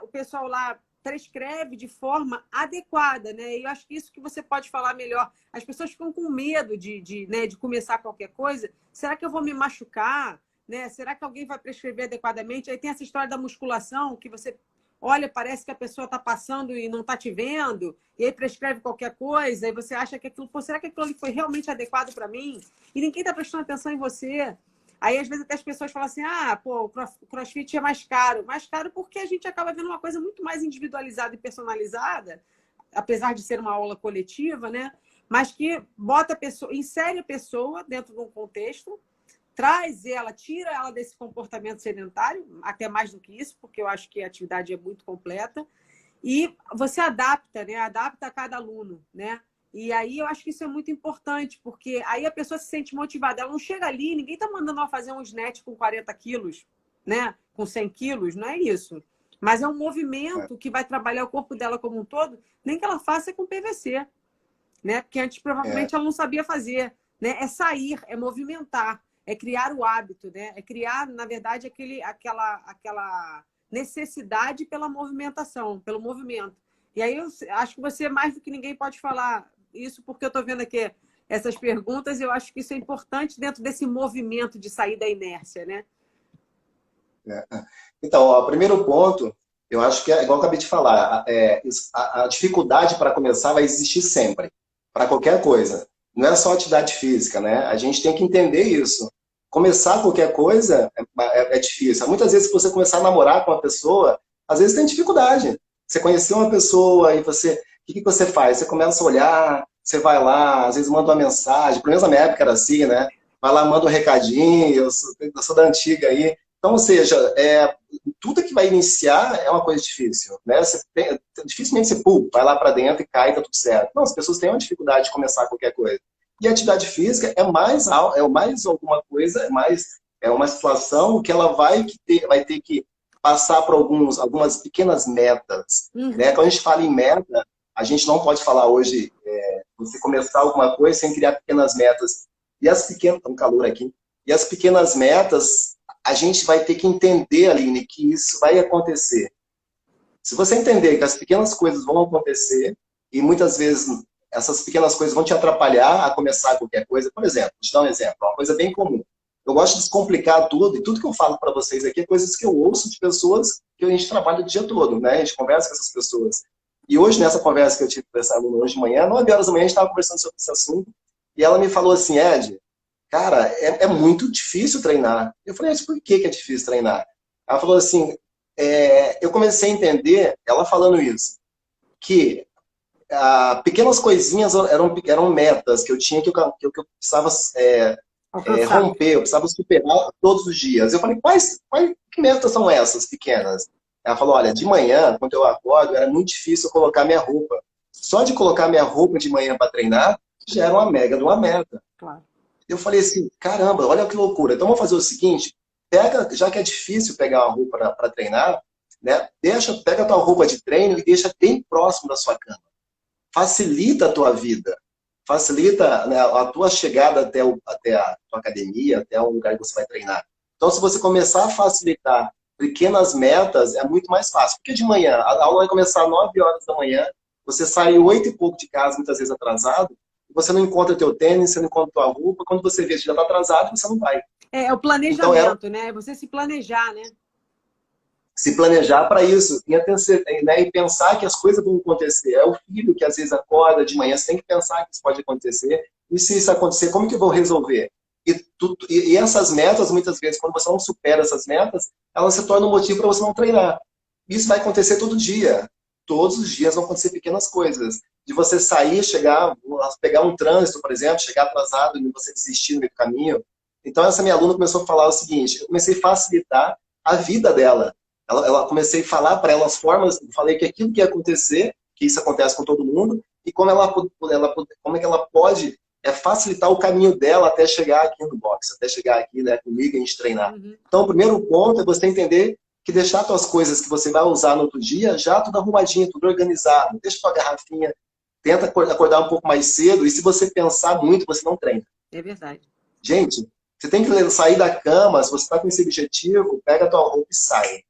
O pessoal lá prescreve de forma adequada, né? E eu acho que isso que você pode falar melhor. As pessoas ficam com medo de começar qualquer coisa. Será que eu vou me machucar? Né? Será que alguém vai prescrever adequadamente? Aí tem essa história da musculação, que você olha, parece que a pessoa está passando e não está te vendo, e aí prescreve qualquer coisa, e você acha que aquilo, será que aquilo ali foi realmente adequado para mim? E ninguém está prestando atenção em você. Aí, às vezes, até as pessoas falam assim, pô, o CrossFit é mais caro. Mais caro porque a gente acaba vendo uma coisa muito mais individualizada e personalizada, apesar de ser uma aula coletiva, né? Mas que bota a pessoa, insere a pessoa dentro de um contexto, traz ela, tira ela desse comportamento sedentário, até mais do que isso, porque eu acho que a atividade é muito completa, e você adapta, né? Adapta a cada aluno, né? E aí eu acho que isso é muito importante, porque aí a pessoa se sente motivada. Ela não chega ali, ninguém está mandando ela fazer um snatch com 40 quilos, né? Com 100 quilos, não é isso. Mas é um movimento que vai trabalhar o corpo dela como um todo, nem que ela faça com PVC, né? Porque antes provavelmente ela não sabia fazer, né? É sair, é movimentar, é criar o hábito, né? É criar, na verdade, aquela necessidade pela movimentação, pelo movimento. E aí eu acho que você, mais do que ninguém, pode falar isso, porque eu estou vendo aqui essas perguntas, e eu acho que isso é importante dentro desse movimento de sair da inércia, né? Então, o primeiro ponto, eu acho que é igual eu acabei de falar, a dificuldade para começar vai existir sempre, para qualquer coisa. Não é só atividade física, né? A gente tem que entender isso. Começar qualquer coisa é difícil. Muitas vezes, se você começar a namorar com uma pessoa, às vezes tem dificuldade. Você conheceu uma pessoa e você... O que você faz? Você começa a olhar, você vai lá, às vezes manda uma mensagem. Pelo menos na minha época era assim, né? Vai lá, manda um recadinho, eu sou da antiga aí. Então, ou seja, tudo que vai iniciar é uma coisa difícil, né? Dificilmente você vai lá para dentro e cai e tá tudo certo. Não, as pessoas têm uma dificuldade de começar qualquer coisa. E a atividade física é mais alguma coisa, é uma situação que ela vai ter que passar por algumas pequenas metas. Né? Quando a gente fala em meta, a gente não pode falar hoje você começar alguma coisa sem criar pequenas metas. E as pequenas... Tá um calor aqui. E as pequenas metas, a gente vai ter que entender, Aline, que isso vai acontecer. Se você entender que as pequenas coisas vão acontecer, e muitas vezes essas pequenas coisas vão te atrapalhar a começar qualquer coisa, por exemplo, vou te dar um exemplo, uma coisa bem comum. Eu gosto de descomplicar tudo, e tudo que eu falo para vocês aqui é coisas que eu ouço de pessoas que a gente trabalha o dia todo, né? A gente conversa com essas pessoas. E hoje, nessa conversa que eu tive com essa aluna hoje de manhã, 9 horas da manhã, a gente estava conversando sobre esse assunto, e ela me falou assim, Ed, cara, é muito difícil treinar. Eu falei, mas por que é difícil treinar? Ela falou assim, eu comecei a entender, ela falando isso, que pequenas coisinhas eram metas que eu tinha que eu precisava Alcançar. romper, eu precisava superar todos os dias. Eu falei, que metas são essas pequenas? Ela falou, olha, de manhã, quando eu acordo, era muito difícil eu colocar minha roupa. Só de colocar minha roupa de manhã para treinar, já era uma mega de uma meta. Claro. Eu falei assim, caramba, olha que loucura. Então vamos fazer o seguinte, já que é difícil pegar uma roupa para treinar, né? Pega a tua roupa de treino e deixa bem próximo da sua cama. Facilita a tua vida. Facilita, né, a tua chegada até a tua academia, até o lugar que você vai treinar. Então, se você começar a facilitar pequenas metas, é muito mais fácil. Porque de manhã, a aula vai começar às 9 horas da manhã, você sai 8 e pouco de casa, muitas vezes atrasado, você não encontra teu tênis, você não encontra tua roupa, quando você vê que já está atrasado, você não vai. É o Então, planejamento, né? Você se planejar, né? se planejar para isso, né, e pensar que as coisas vão acontecer. É o filho que às vezes acorda de manhã, você tem que pensar que isso pode acontecer, e se isso acontecer, como que eu vou resolver? E essas metas, muitas vezes, quando você não supera essas metas, elas se tornam um motivo para você não treinar. Isso vai acontecer todo dia. Todos os dias vão acontecer pequenas coisas. De você sair, chegar, pegar um trânsito, por exemplo, chegar atrasado e você desistir no meio do caminho. Então, essa minha aluna começou a falar o seguinte, eu comecei a facilitar a vida dela. Ela comecei a falar para ela as formas, falei que aquilo que ia acontecer, que isso acontece com todo mundo, e como como é que ela pode facilitar o caminho dela até chegar aqui no box, até chegar aqui, né, comigo e a gente treinar. Uhum. Então, o primeiro ponto é você entender que deixar suas coisas que você vai usar no outro dia já tudo arrumadinho, tudo organizado. Deixa sua garrafinha, tenta acordar um pouco mais cedo, e se você pensar muito, você não treina. É verdade. Gente, você tem que sair da cama, se você está com esse objetivo, pega a tua roupa e sai.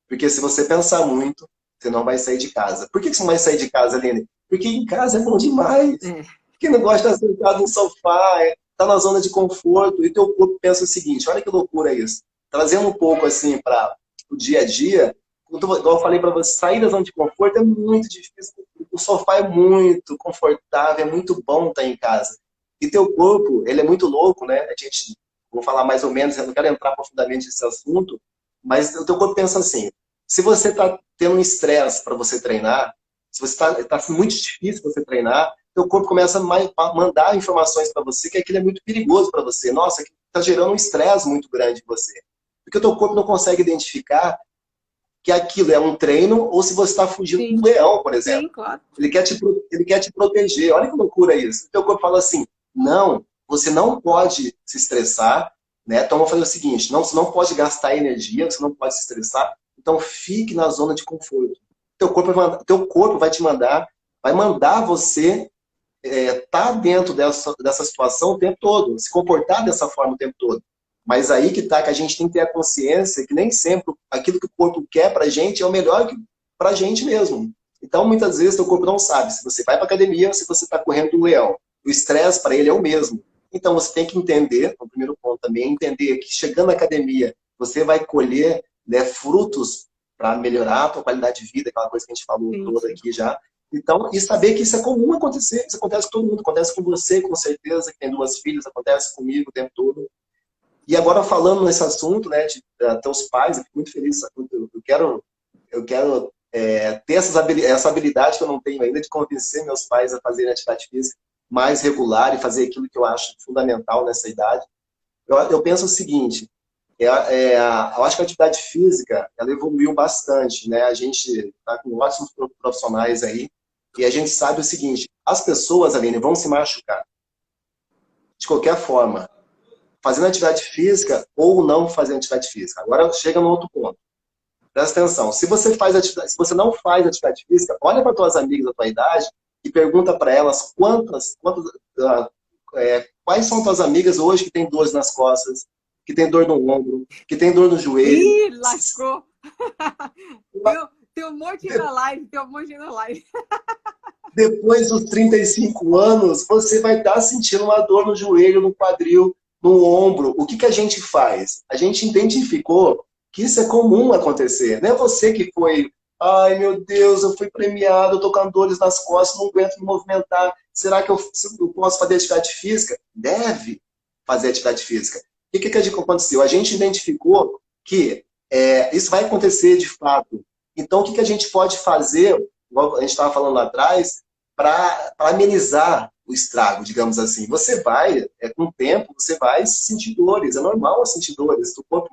Porque se você pensar muito, você não vai sair de casa. Por que você não vai sair de casa, Aline? Porque em casa é bom demais. É. Quem não gosta de estar sentado no sofá, está na zona de conforto, e teu corpo pensa o seguinte, olha que loucura isso. Trazendo um pouco assim para o dia a dia, igual eu falei para você, sair da zona de conforto é muito difícil. O sofá é muito confortável, é muito bom estar em casa. E teu corpo, ele é muito louco, né? Vou falar mais ou menos, eu não quero entrar profundamente nesse assunto, mas o teu corpo pensa assim, se você está tendo um estresse para você treinar, se você tá muito difícil você treinar, teu corpo começa a mandar informações para você que aquilo é muito perigoso para você. Nossa, está gerando um estresse muito grande em você. Porque o teu corpo não consegue identificar que aquilo é um treino ou se você está fugindo de Sim. um leão, por exemplo. Sim, claro. Ele quer te proteger. Olha que loucura isso. O teu corpo fala assim, não, você não pode se estressar, né? Então vamos fazer o seguinte, não, você não pode gastar energia, você não pode se estressar, então fique na zona de conforto. Teu corpo vai te mandar, vai mandar você tá dentro dessa situação o tempo todo, se comportar dessa forma o tempo todo. Mas aí que tá, que a gente tem que ter a consciência que nem sempre aquilo que o corpo quer pra gente é o melhor pra gente mesmo. Então, muitas vezes, teu corpo não sabe se você vai pra academia ou se você tá correndo um leão. O estresse para ele é o mesmo. Então, você tem que entender, o primeiro ponto também é entender que chegando na academia, você vai colher, né, frutos para melhorar a tua qualidade de vida, aquela coisa que a gente falou Sim, toda sim. aqui já. Então, e saber que isso é comum acontecer, isso acontece com todo mundo, acontece com você, com certeza, que tem duas filhas, acontece comigo o tempo todo. E agora, falando nesse assunto, né, de teus pais, eu fico muito feliz, eu quero ter essa habilidade que eu não tenho ainda, de convencer meus pais a fazerem atividade física mais regular e fazer aquilo que eu acho fundamental nessa idade. Eu penso o seguinte, eu acho que a atividade física, ela evoluiu bastante, né? A gente está com ótimos profissionais aí, e a gente sabe o seguinte, as pessoas, Aline, vão se machucar. De qualquer forma, fazendo atividade física ou não fazendo atividade física. Agora chega no outro ponto. Presta atenção. Se você não faz atividade física, olha para tuas amigas da tua idade e pergunta para elas quais são tuas amigas hoje que têm dores nas costas, que têm dor no ombro, que têm dor no joelho. Ih, lascou! Tem um monte na live, tem um monte na live. Depois dos 35 anos, você vai estar sentindo uma dor no joelho, no quadril, no ombro. O que a gente faz? A gente identificou que isso é comum acontecer. Não é você que foi, ai meu Deus, eu fui premiado, eu tô com dores nas costas, não aguento me movimentar. Será que eu posso fazer atividade física? Deve fazer atividade física. O que aconteceu? A gente identificou que isso vai acontecer de fato. Então, o que a gente pode fazer, igual a gente estava falando lá atrás, para amenizar o estrago, digamos assim. Você vai, com o tempo, você vai sentir dores, é normal sentir dores. O corpo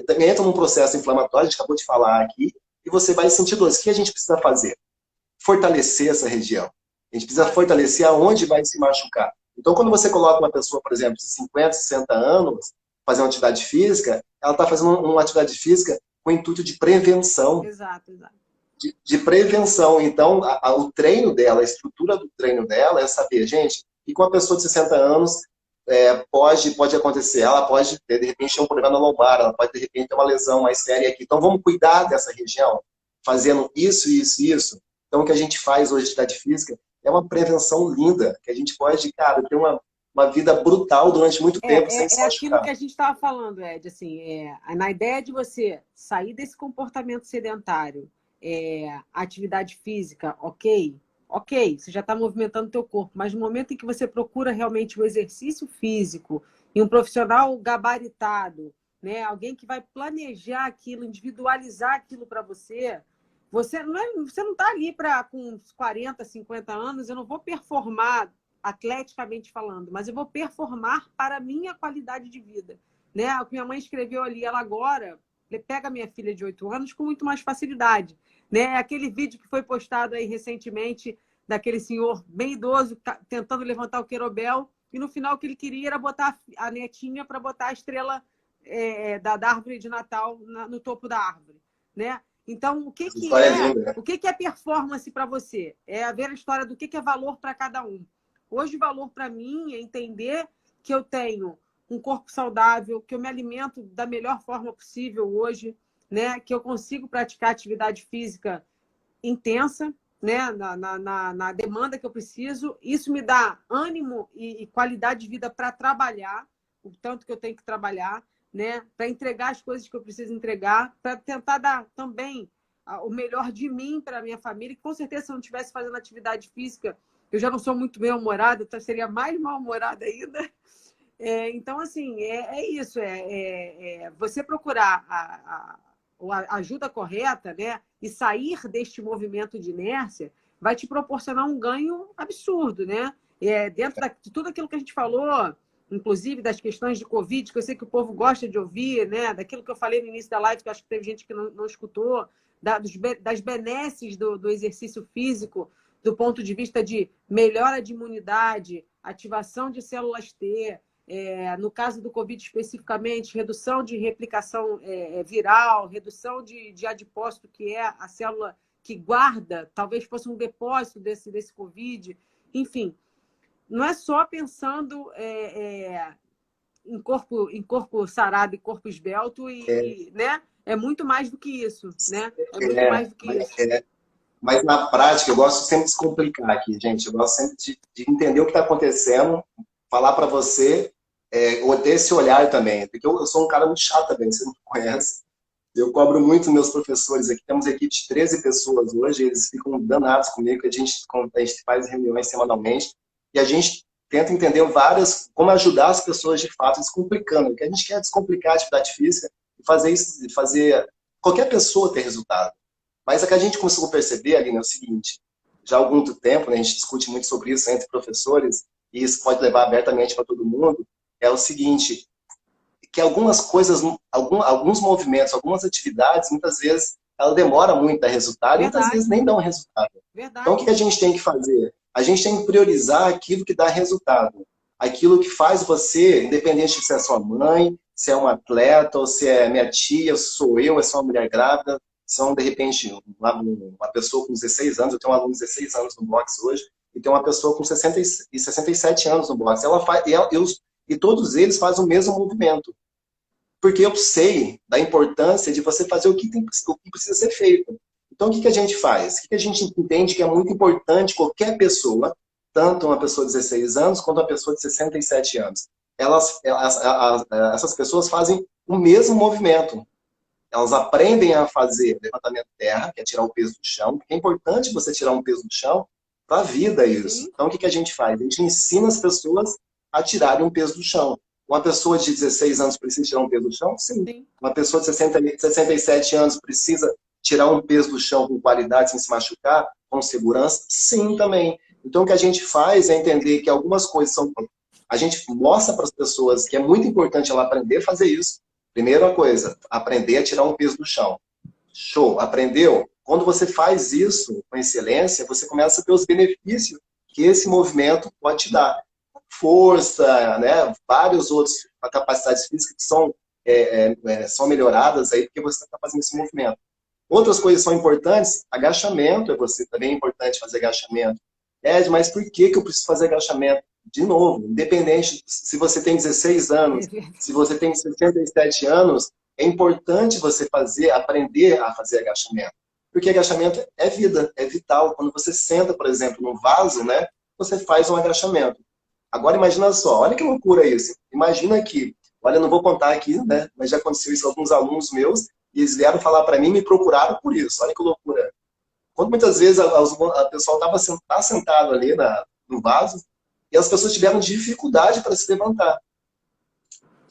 também entra num processo inflamatório, a gente acabou de falar aqui, e você vai sentir dores. O que a gente precisa fazer? Fortalecer essa região. A gente precisa fortalecer aonde vai se machucar. Então, quando você coloca uma pessoa, por exemplo, de 50, 60 anos, fazer uma atividade física, ela está fazendo uma atividade física com o intuito de prevenção. Exato, exato. De prevenção. Então, o treino dela, a estrutura do treino dela é saber, gente, e com a pessoa de 60 anos pode acontecer. Ela pode ter, de repente, um problema na lombar, ela pode, de repente, ter uma lesão mais séria aqui. Então, vamos cuidar dessa região, fazendo isso, isso, isso. Então, o que a gente faz hoje de atividade física é uma prevenção linda, que a gente pode, cara, ter uma vida brutal durante muito tempo sem se machucar. É aquilo que a gente estava falando, Ed, assim, na ideia de você sair desse comportamento sedentário, atividade física, ok, você já está movimentando o teu corpo, mas no momento em que você procura realmente o exercício físico e um profissional gabaritado, né, alguém que vai planejar aquilo, individualizar aquilo para você, você não está ali com 40, 50 anos, eu não vou performar atleticamente falando, mas eu vou performar para a minha qualidade de vida. Né? O que minha mãe escreveu ali, ela agora pega minha filha de 8 anos com muito mais facilidade. Né? Aquele vídeo que foi postado aí recentemente daquele senhor bem idoso tentando levantar o querobel e no final o que ele queria era botar a netinha para botar a estrela da árvore de Natal no topo da árvore. Né? Então, o que é performance para você? É ver a história do que é valor para cada um. Hoje, o valor para mim é entender que eu tenho um corpo saudável, que eu me alimento da melhor forma possível hoje, né? Que eu consigo praticar atividade física intensa, né? na demanda que eu preciso. Isso me dá ânimo e qualidade de vida para trabalhar, o tanto que eu tenho que trabalhar, né? Para entregar as coisas que eu preciso entregar, para tentar dar também o melhor de mim para a minha família, que com certeza se eu não estivesse fazendo atividade física, eu já não sou muito bem-humorada, então seria mais mal-humorada ainda. Então, assim, isso. Você procurar a ajuda correta, né? E sair deste movimento de inércia vai te proporcionar um ganho absurdo, né? Dentro de tudo aquilo que a gente falou, inclusive das questões de Covid, que eu sei que o povo gosta de ouvir, né? Daquilo que eu falei no início da live, que eu acho que teve gente que não escutou, das benesses do exercício físico, do ponto de vista de melhora de imunidade, ativação de células T, no caso do Covid especificamente, redução de replicação viral, redução de adipócito, que é a célula que guarda, talvez fosse um depósito desse Covid. Enfim, não é só pensando em corpo sarado e corpo esbelto, né? É muito mais do que isso, né? É muito mais do que isso. Mas na prática, eu gosto sempre de descomplicar aqui, gente. Eu gosto sempre de entender o que está acontecendo, falar para você, ter esse olhar também. Porque eu sou um cara muito chato também, você não me conhece. Eu cobro muito meus professores aqui. Temos equipe de 13 pessoas hoje, eles ficam danados comigo, que a gente faz reuniões semanalmente e a gente tenta entender como ajudar as pessoas de fato, descomplicando. Porque a gente quer descomplicar a atividade física e fazer qualquer pessoa ter resultado. Mas o que a gente conseguiu perceber, Aline, é o seguinte, já há algum tempo, né, a gente discute muito sobre isso entre professores, e isso pode levar abertamente para todo mundo, é o seguinte, que algumas coisas, alguns movimentos, algumas atividades, muitas vezes, ela demora muito a dar resultado, e muitas vezes nem dão resultado. Verdade. Então, o que a gente tem que fazer? A gente tem que priorizar aquilo que dá resultado. Aquilo que faz você, independente se é sua mãe, se é um atleta, ou se é minha tia, sou eu, é só uma mulher grávida, são, de repente, uma pessoa com 16 anos, eu tenho um aluno de 16 anos no boxe hoje, e tem uma pessoa com 67 anos no boxe. E todos eles fazem o mesmo movimento. Porque eu sei da importância de você fazer o que precisa ser feito. Então, o que a gente faz? O que a gente entende que é muito importante qualquer pessoa, tanto uma pessoa de 16 anos quanto uma pessoa de 67 anos. Essas pessoas fazem o mesmo movimento. Elas aprendem a fazer levantamento de terra, que é tirar o peso do chão, porque é importante você tirar um peso do chão para a vida isso. Sim. Então, o que a gente faz? A gente ensina as pessoas a tirarem um peso do chão. Uma pessoa de 16 anos precisa tirar um peso do chão? Sim. Sim. Uma pessoa de 67 anos precisa tirar um peso do chão com qualidade, sem se machucar, com segurança? Sim, também. Então, o que a gente faz é entender que algumas coisas são... A gente mostra para as pessoas que é muito importante ela aprender a fazer isso. Primeira coisa, aprender a tirar um peso do chão. Show, aprendeu? Quando você faz isso com excelência, você começa a ter os benefícios que esse movimento pode te dar. Força, né? Vários outros capacidades físicas que são melhoradas aí porque você está fazendo esse movimento. Outras coisas são importantes, agachamento, você também é importante fazer agachamento. Mas por que eu preciso fazer agachamento? De novo, independente se você tem 16 anos, se você tem 67 anos, é importante você aprender a fazer agachamento. Porque agachamento é vida, é vital. Quando você senta, por exemplo, no vaso, né, você faz um agachamento. Agora imagina só, olha que loucura isso. Imagina que, olha, eu não vou contar aqui, né, mas já aconteceu isso com alguns alunos meus, e eles vieram falar para mim e me procuraram por isso. Olha que loucura. Quando muitas vezes a pessoa tá sentado ali no vaso, e as pessoas tiveram dificuldade para se levantar.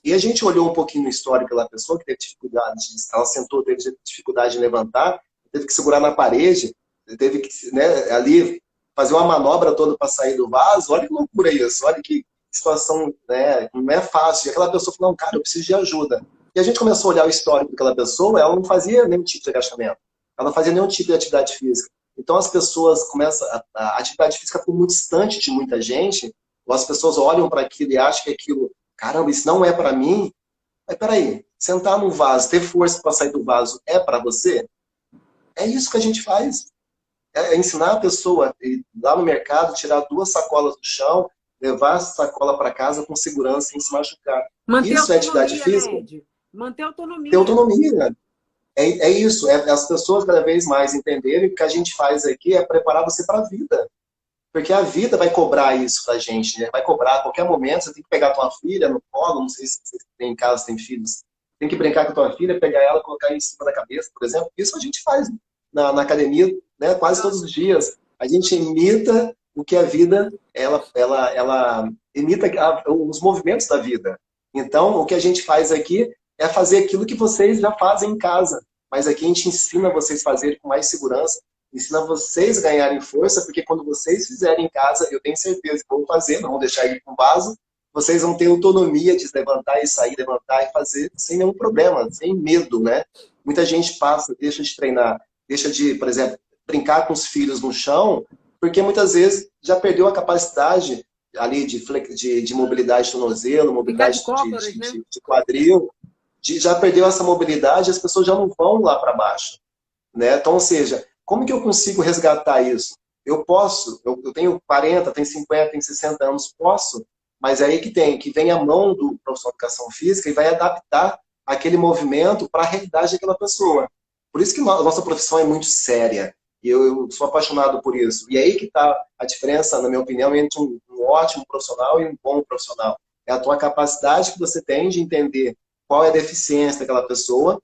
E a gente olhou um pouquinho no histórico da pessoa que teve dificuldade, ela sentou, teve dificuldade de levantar, teve que segurar na parede, teve que, né, ali fazer uma manobra toda para sair do vaso. Olha que loucura isso, olha que situação, né, não é fácil. E aquela pessoa falou, não, cara, eu preciso de ajuda. E a gente começou a olhar o histórico daquela pessoa, ela não fazia nenhum tipo de agachamento, ela não fazia nenhum tipo de atividade física. Então as pessoas começam, a atividade física ficou muito distante de muita gente, ou as pessoas olham para aquilo e acham que aquilo, caramba, isso não é para mim. Mas peraí, sentar no vaso, ter força para sair do vaso é para você? É isso que a gente faz. É ensinar a pessoa a ir lá no mercado, tirar 2 sacolas do chão, levar essa sacola para casa com segurança, sem se machucar. Manter Isso é atividade autonomia, física? né, Ed? Manter Ter autonomia. autonomia. É isso, as pessoas cada vez mais entenderem que o que a gente faz aqui é preparar você para a vida. Porque a vida vai cobrar isso pra gente, né? Vai cobrar a qualquer momento, você tem que pegar a tua filha no colo, não sei se você tem em casa, tem filhos, tem que brincar com a tua filha, pegar ela, colocar em cima da cabeça, por exemplo. Isso a gente faz na academia, né? Quase todos os dias. A gente imita o que a vida, ela imita os movimentos da vida. Então, o que a gente faz aqui é fazer aquilo que vocês já fazem em casa. Mas aqui a gente ensina vocês a fazerem com mais segurança, ensina vocês a ganharem força, porque quando vocês fizerem em casa, eu tenho certeza que vão fazer, não vão deixar ele com vaso, vocês vão ter autonomia de se levantar e sair, levantar e fazer sem nenhum problema, sem medo, né? Muita gente passa, deixa de treinar, deixa de, por exemplo, brincar com os filhos no chão, porque muitas vezes já perdeu a capacidade ali de mobilidade de tornozelo, Ficar de mobilidade cócoras, né? de quadril, já perdeu essa mobilidade, as pessoas já não vão lá para baixo, né? Então, ou seja, como que eu consigo resgatar isso? Eu posso, eu tenho 40, tenho 50, tenho 60 anos, posso, mas é aí que vem a mão do profissional de educação física e vai adaptar aquele movimento para a realidade daquela pessoa. Por isso que a nossa profissão é muito séria, e eu sou apaixonado por isso. E é aí que está a diferença, na minha opinião, entre um ótimo profissional e um bom profissional. É a tua capacidade que você tem de entender qual é a deficiência daquela pessoa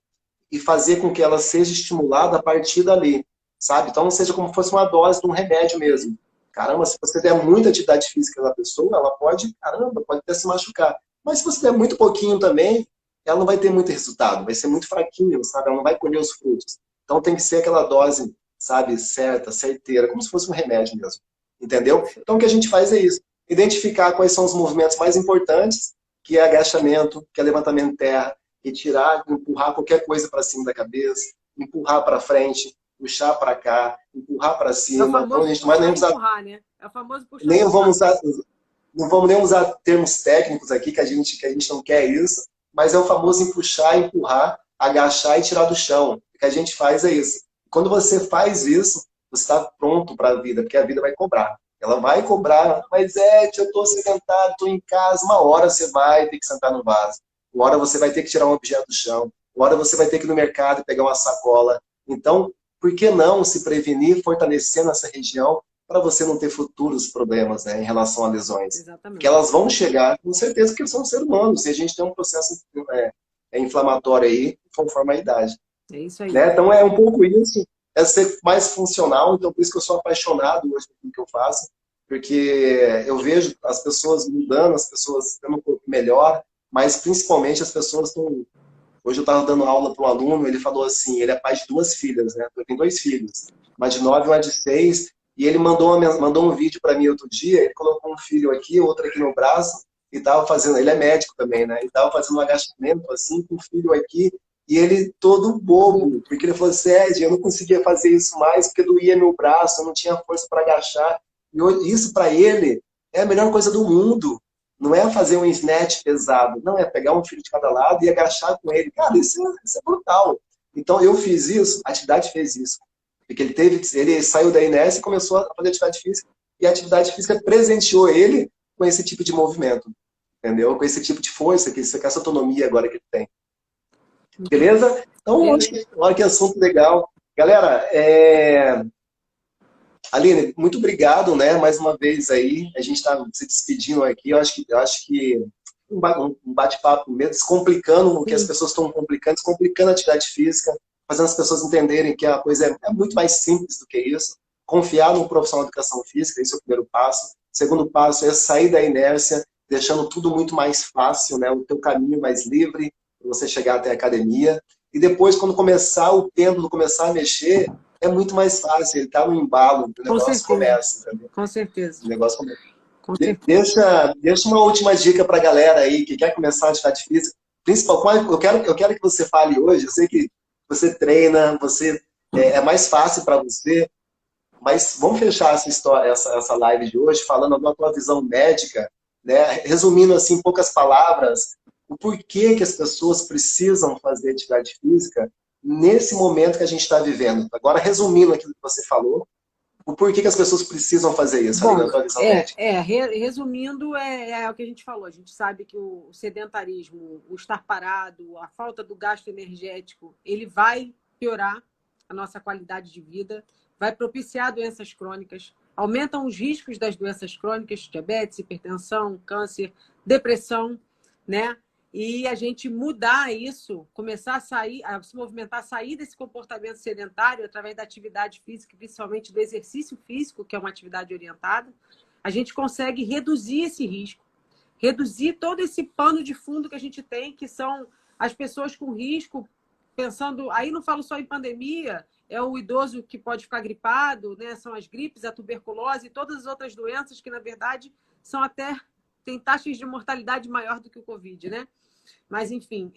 e fazer com que ela seja estimulada a partir dali, sabe? Então, seja como se fosse uma dose de um remédio mesmo. Caramba, se você der muita atividade física na pessoa, ela pode, caramba, pode até se machucar. Mas se você der muito pouquinho também, ela não vai ter muito resultado, vai ser muito fraquinho, sabe? Ela não vai colher os frutos. Então tem que ser aquela dose, sabe, certa, certeira, como se fosse um remédio mesmo. Entendeu? Então o que a gente faz é isso. Identificar quais são os movimentos mais importantes, que é agachamento, que é levantamento de terra, e tirar, empurrar qualquer coisa para cima da cabeça, empurrar para frente, puxar para cá, empurrar para É o cima. Então, a famoso gente não vai nem puxar e usar, empurrar, né? É o famoso puxar e nem empurrar. vamos usar, não vamos nem usar termos técnicos aqui, que a gente não quer isso, mas é o famoso puxar, empurrar, agachar e tirar do chão. O que a gente faz é isso. Quando você faz isso, você está pronto para a vida, porque a vida vai cobrar. Ela vai cobrar, mas eu estou sentado, estou em casa, uma hora você vai ter que sentar no vaso. Uma hora você vai ter que tirar um objeto do chão. Uma hora você vai ter que ir no mercado e pegar uma sacola. Então, por que não se prevenir, fortalecendo essa região para você não ter futuros problemas, né, em relação a lesões? Porque Exatamente. elas vão chegar, com certeza, porque são seres humanos. E a gente tem um processo inflamatório aí, conforme a idade. É isso aí. Né? Então, é um pouco isso. É ser mais funcional. Então, por isso que eu sou apaixonado hoje pelo que eu faço. Porque eu vejo as pessoas mudando, as pessoas tendo um corpo melhor, mas principalmente as pessoas estão... Hoje eu estava dando aula para um aluno, ele falou assim, ele é pai de 2 filhas, né? Eu tenho 2 filhos, uma de 9 e uma de 6, E ele mandou um vídeo para mim outro dia, ele colocou um filho aqui, outro aqui no braço, e tava fazendo, ele é médico também, né? E tava fazendo um agachamento assim, com o filho aqui, e ele todo bobo, porque ele falou, Sérgio, eu não conseguia fazer isso mais, porque doía meu braço, eu não tinha força para agachar. E isso para ele é a melhor coisa do mundo. Não é fazer um snatch pesado, não, é pegar um filho de cada lado e agachar com ele. Cara, isso é brutal. Então eu fiz isso, a atividade fez isso. Porque ele saiu da inércia e começou a fazer atividade física, e a atividade física presenteou ele com esse tipo de movimento, entendeu? Com esse tipo de força, com essa autonomia agora que ele tem. Beleza? Então, olha que assunto legal. Galera, Aline, muito obrigado, né? Mais uma vez aí, a gente está se despedindo aqui. Eu acho que um bate-papo mesmo, descomplicando o que as pessoas estão complicando, descomplicando a atividade física, fazendo as pessoas entenderem que a coisa é muito mais simples do que isso. Confiar no profissional de educação física, esse é o primeiro passo. O segundo passo é sair da inércia, deixando tudo muito mais fácil, né? O teu caminho mais livre, para você chegar até a academia. E depois, quando começar o pêndulo começar a mexer, é muito mais fácil, ele está no embalo, o negócio começa. Entendeu? Com certeza. O negócio começa. Deixa uma última dica para a galera aí que quer começar a atividade física. Eu quero que você fale hoje, eu sei que você treina, é mais fácil para você, mas vamos fechar essa live de hoje falando da tua visão médica, né? Resumindo assim, em poucas palavras, o porquê que as pessoas precisam fazer atividade física nesse momento que a gente está vivendo. Agora, resumindo aquilo que você falou, o porquê que as pessoas precisam fazer isso? Bom, na tua visão médica. resumindo, é o que a gente falou. A gente sabe que o sedentarismo, o estar parado, a falta do gasto energético, ele vai piorar a nossa qualidade de vida, vai propiciar doenças crônicas, aumentam os riscos das doenças crônicas, diabetes, hipertensão, câncer, depressão, né? E a gente mudar isso, começar a se movimentar, sair desse comportamento sedentário através da atividade física, principalmente do exercício físico, que é uma atividade orientada, a gente consegue reduzir esse risco, reduzir todo esse pano de fundo que a gente tem, que são as pessoas com risco, pensando, aí não falo só em pandemia, é o idoso que pode ficar gripado, né? São as gripes, a tuberculose e todas as outras doenças que, na verdade, têm taxas de mortalidade maior do que o Covid, né? Mas, enfim,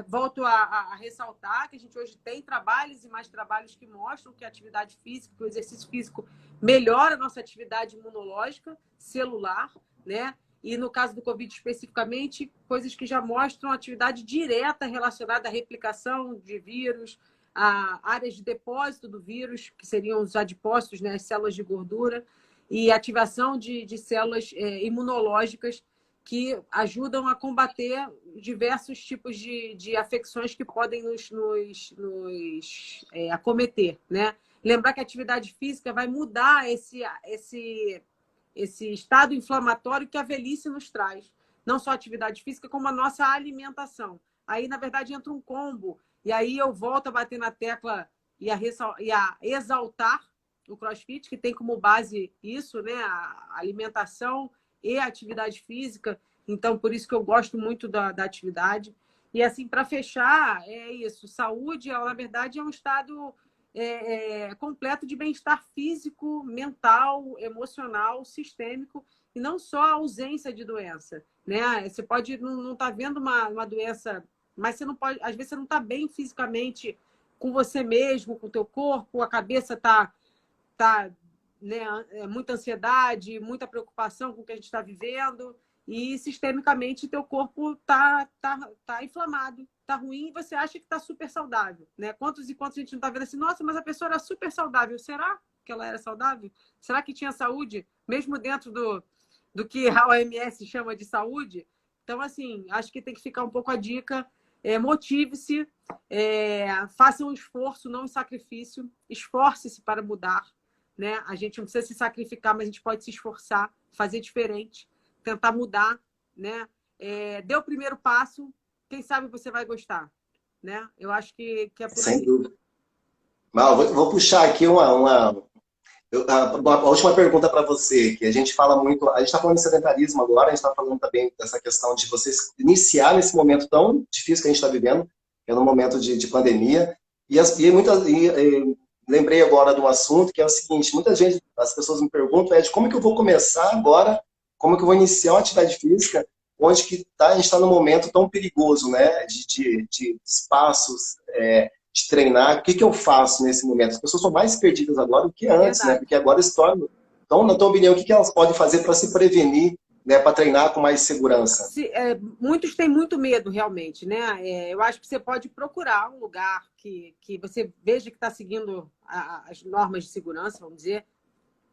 volto a ressaltar que a gente hoje tem trabalhos e mais trabalhos que mostram que a atividade física, que o exercício físico melhora a nossa atividade imunológica celular, né? E no caso do Covid especificamente, coisas que já mostram atividade direta relacionada à replicação de vírus, a áreas de depósito do vírus, que seriam os adipócitos, né? As células de gordura, e ativação de células imunológicas que ajudam a combater diversos tipos de afecções que podem nos acometer, né? Lembrar que a atividade física vai mudar esse estado inflamatório que a velhice nos traz. Não só a atividade física, como a nossa alimentação. Aí, na verdade, entra um combo. E aí eu volto a bater na tecla e a exaltar o CrossFit, que tem como base isso, né? A alimentação e a atividade física. Então, por isso que eu gosto muito da atividade. E, assim, para fechar, é isso. Saúde, na verdade, é um estado completo de bem-estar físico, mental, emocional, sistêmico, e não só a ausência de doença, né? Você pode não estar vendo uma doença, mas você não pode, às vezes você não está bem fisicamente com você mesmo, com o teu corpo, a cabeça está né, muita ansiedade, muita preocupação com o que a gente está vivendo, e sistemicamente teu corpo tá inflamado, tá ruim, e você acha que está super saudável, né? Quantos e quantos a gente não está vendo assim, nossa, mas a pessoa era super saudável, será que ela era saudável? Será que tinha saúde, mesmo dentro do que a OMS chama de saúde? Então, assim, acho que tem que ficar um pouco a dica, motive-se, faça um esforço, não um sacrifício, esforce-se para mudar, né? A gente não precisa se sacrificar, mas a gente pode se esforçar, fazer diferente, tentar mudar, né? Dê o primeiro passo, quem sabe você vai gostar, né? Eu acho que é por aí. Sem dúvida. Mal, vou puxar aqui a última pergunta para você, que a gente fala muito, a gente está falando de sedentarismo agora, a gente está falando também dessa questão de você iniciar nesse momento tão difícil que a gente está vivendo, que é no momento de pandemia, e lembrei agora de um assunto que é o seguinte, muita gente, as pessoas me perguntam, Ed, como é que eu vou começar agora, como é que eu vou iniciar uma atividade física, onde que a gente está num momento tão perigoso, né, de espaços, de treinar, o que que eu faço nesse momento? As pessoas são mais perdidas agora do que antes, né, Verdade. porque agora se torna... Então, na tua opinião, o que que elas podem fazer para se prevenir, né, para treinar com mais segurança? Muitos têm muito medo, realmente, né? Eu acho que você pode procurar um lugar que você veja que está seguindo as normas de segurança, vamos dizer.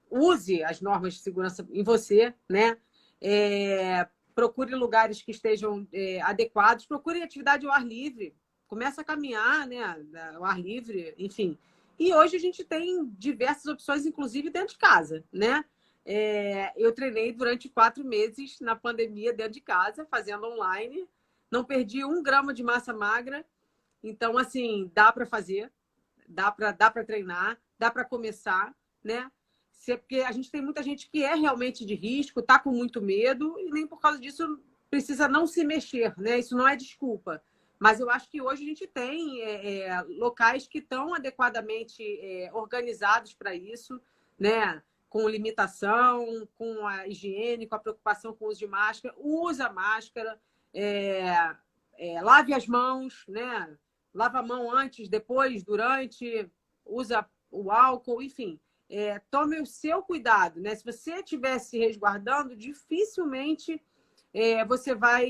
Use as normas de segurança em você, né? Procure lugares que estejam adequados. Procure atividade ao ar livre. Começa a caminhar, né? Ao ar livre, enfim. E hoje a gente tem diversas opções, inclusive dentro de casa, né? Eu treinei durante 4 meses na pandemia dentro de casa, fazendo online. Não perdi 1 grama de massa magra. Então, assim, dá para fazer, dá para treinar, dá para começar, né? Porque a gente tem muita gente que é realmente de risco, está com muito medo, e nem por causa disso precisa não se mexer, né? Isso não é desculpa. Mas eu acho que hoje a gente tem locais que estão adequadamente organizados para isso, né? Com limitação, com a higiene, com a preocupação com o uso de máscara. Usa máscara, lave as mãos, né? Lava a mão antes, depois, durante, usa o álcool, enfim. Tome o seu cuidado, né? Se você estiver se resguardando, dificilmente você vai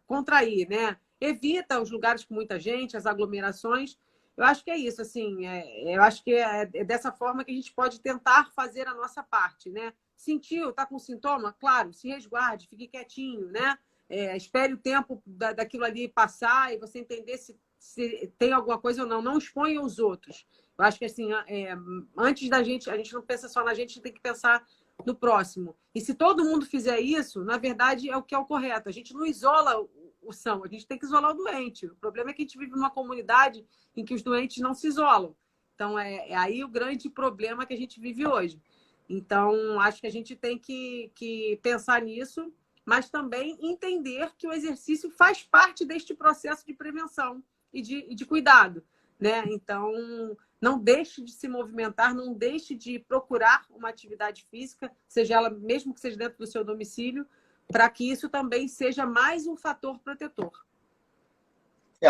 contrair, né? Evita os lugares com muita gente, as aglomerações. Eu acho que é isso, assim. Eu acho que é dessa forma que a gente pode tentar fazer a nossa parte, né? Sentiu, tá com sintoma? Claro, se resguarde, fique quietinho, né? Espere o tempo daquilo ali passar e você entender se tem alguma coisa ou não. Não exponha os outros. Eu acho que, assim, antes da gente, a gente não pensa só na gente, a gente tem que pensar no próximo. E se todo mundo fizer isso, na verdade, é o que é o correto. A gente não isola o são, a gente tem que isolar o doente. O problema é que a gente vive numa comunidade em que os doentes não se isolam. Então, é aí o grande problema que a gente vive hoje. Então, acho que a gente tem que pensar nisso, mas também entender que o exercício faz parte deste processo de prevenção e de cuidado, né? Então, não deixe de se movimentar, não deixe de procurar uma atividade física, seja ela mesmo que seja dentro do seu domicílio, para que isso também seja mais um fator protetor.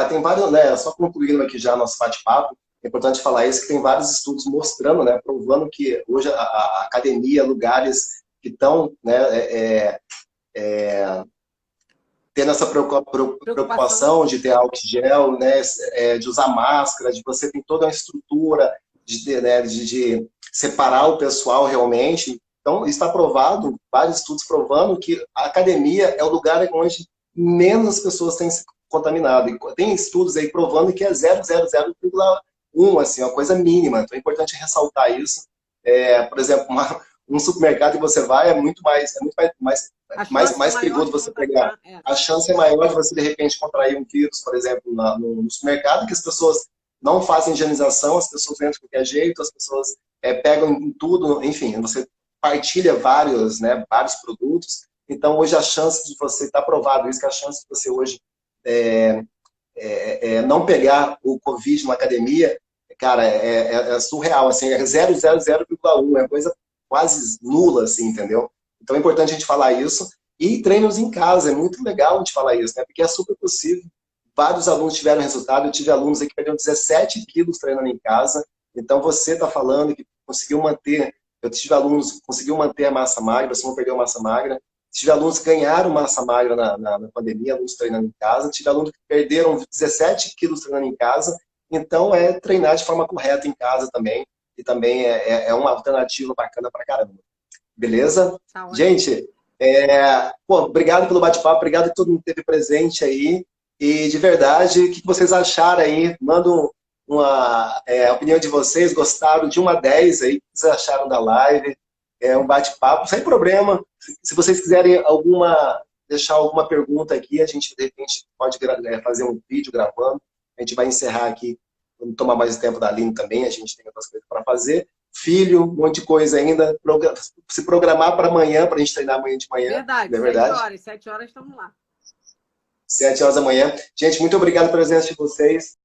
Tem vários, né, só concluindo aqui já nosso bate-papo, é importante falar isso, que tem vários estudos mostrando, né, provando que hoje a academia, lugares que estão, né, tendo essa preocupação de ter álcool gel, né, de usar máscara, de você ter toda uma estrutura de separar o pessoal realmente. Então, está provado, vários estudos provando que a academia é o lugar onde menos pessoas têm se contaminado. E tem estudos aí provando que é 0,00,1, assim, uma coisa mínima. Então, é importante ressaltar isso. Por exemplo, um supermercado que você vai é muito mais perigoso você pegar. A chance é maior de você, de repente, contrair um vírus, por exemplo, no supermercado, que as pessoas não fazem higienização, as pessoas entram de qualquer jeito, as pessoas pegam em tudo, enfim, você partilha vários produtos. Então, hoje a chance de você, está provado isso, que a chance de você hoje não pegar o Covid na academia, cara, é surreal, assim, é 0,00,1, é coisa quase nula, assim, entendeu? Então é importante a gente falar isso. E treinos em casa, é muito legal a gente falar isso, né? Porque é super possível. Vários alunos tiveram resultado, eu tive alunos aí que perderam 17 quilos treinando em casa. Então você está falando que conseguiu manter, eu tive alunos que conseguiu manter a massa magra, você não perdeu massa magra. Tive alunos que ganharam massa magra na pandemia, alunos treinando em casa. Tive alunos que perderam 17 quilos treinando em casa. Então é treinar de forma correta em casa também. E também é uma alternativa bacana pra caramba. Beleza? Tá, gente, obrigado pelo bate-papo, obrigado que todo mundo esteve presente aí. E de verdade, o que vocês acharam aí? Manda a opinião de vocês, gostaram de 1 a 10 aí, o que vocês acharam da live? Um bate-papo, sem problema. Se vocês quiserem deixar alguma pergunta aqui, a gente de repente pode fazer um vídeo gravando. A gente vai encerrar aqui, não tomar mais tempo da Aline também, a gente tem outras coisas para fazer. Filho, um monte de coisa ainda. Se programar para amanhã, para a gente treinar amanhã de manhã. Verdade, não é verdade? 7 horas estamos lá. 7 horas da manhã. Gente, muito obrigado pela presença de vocês.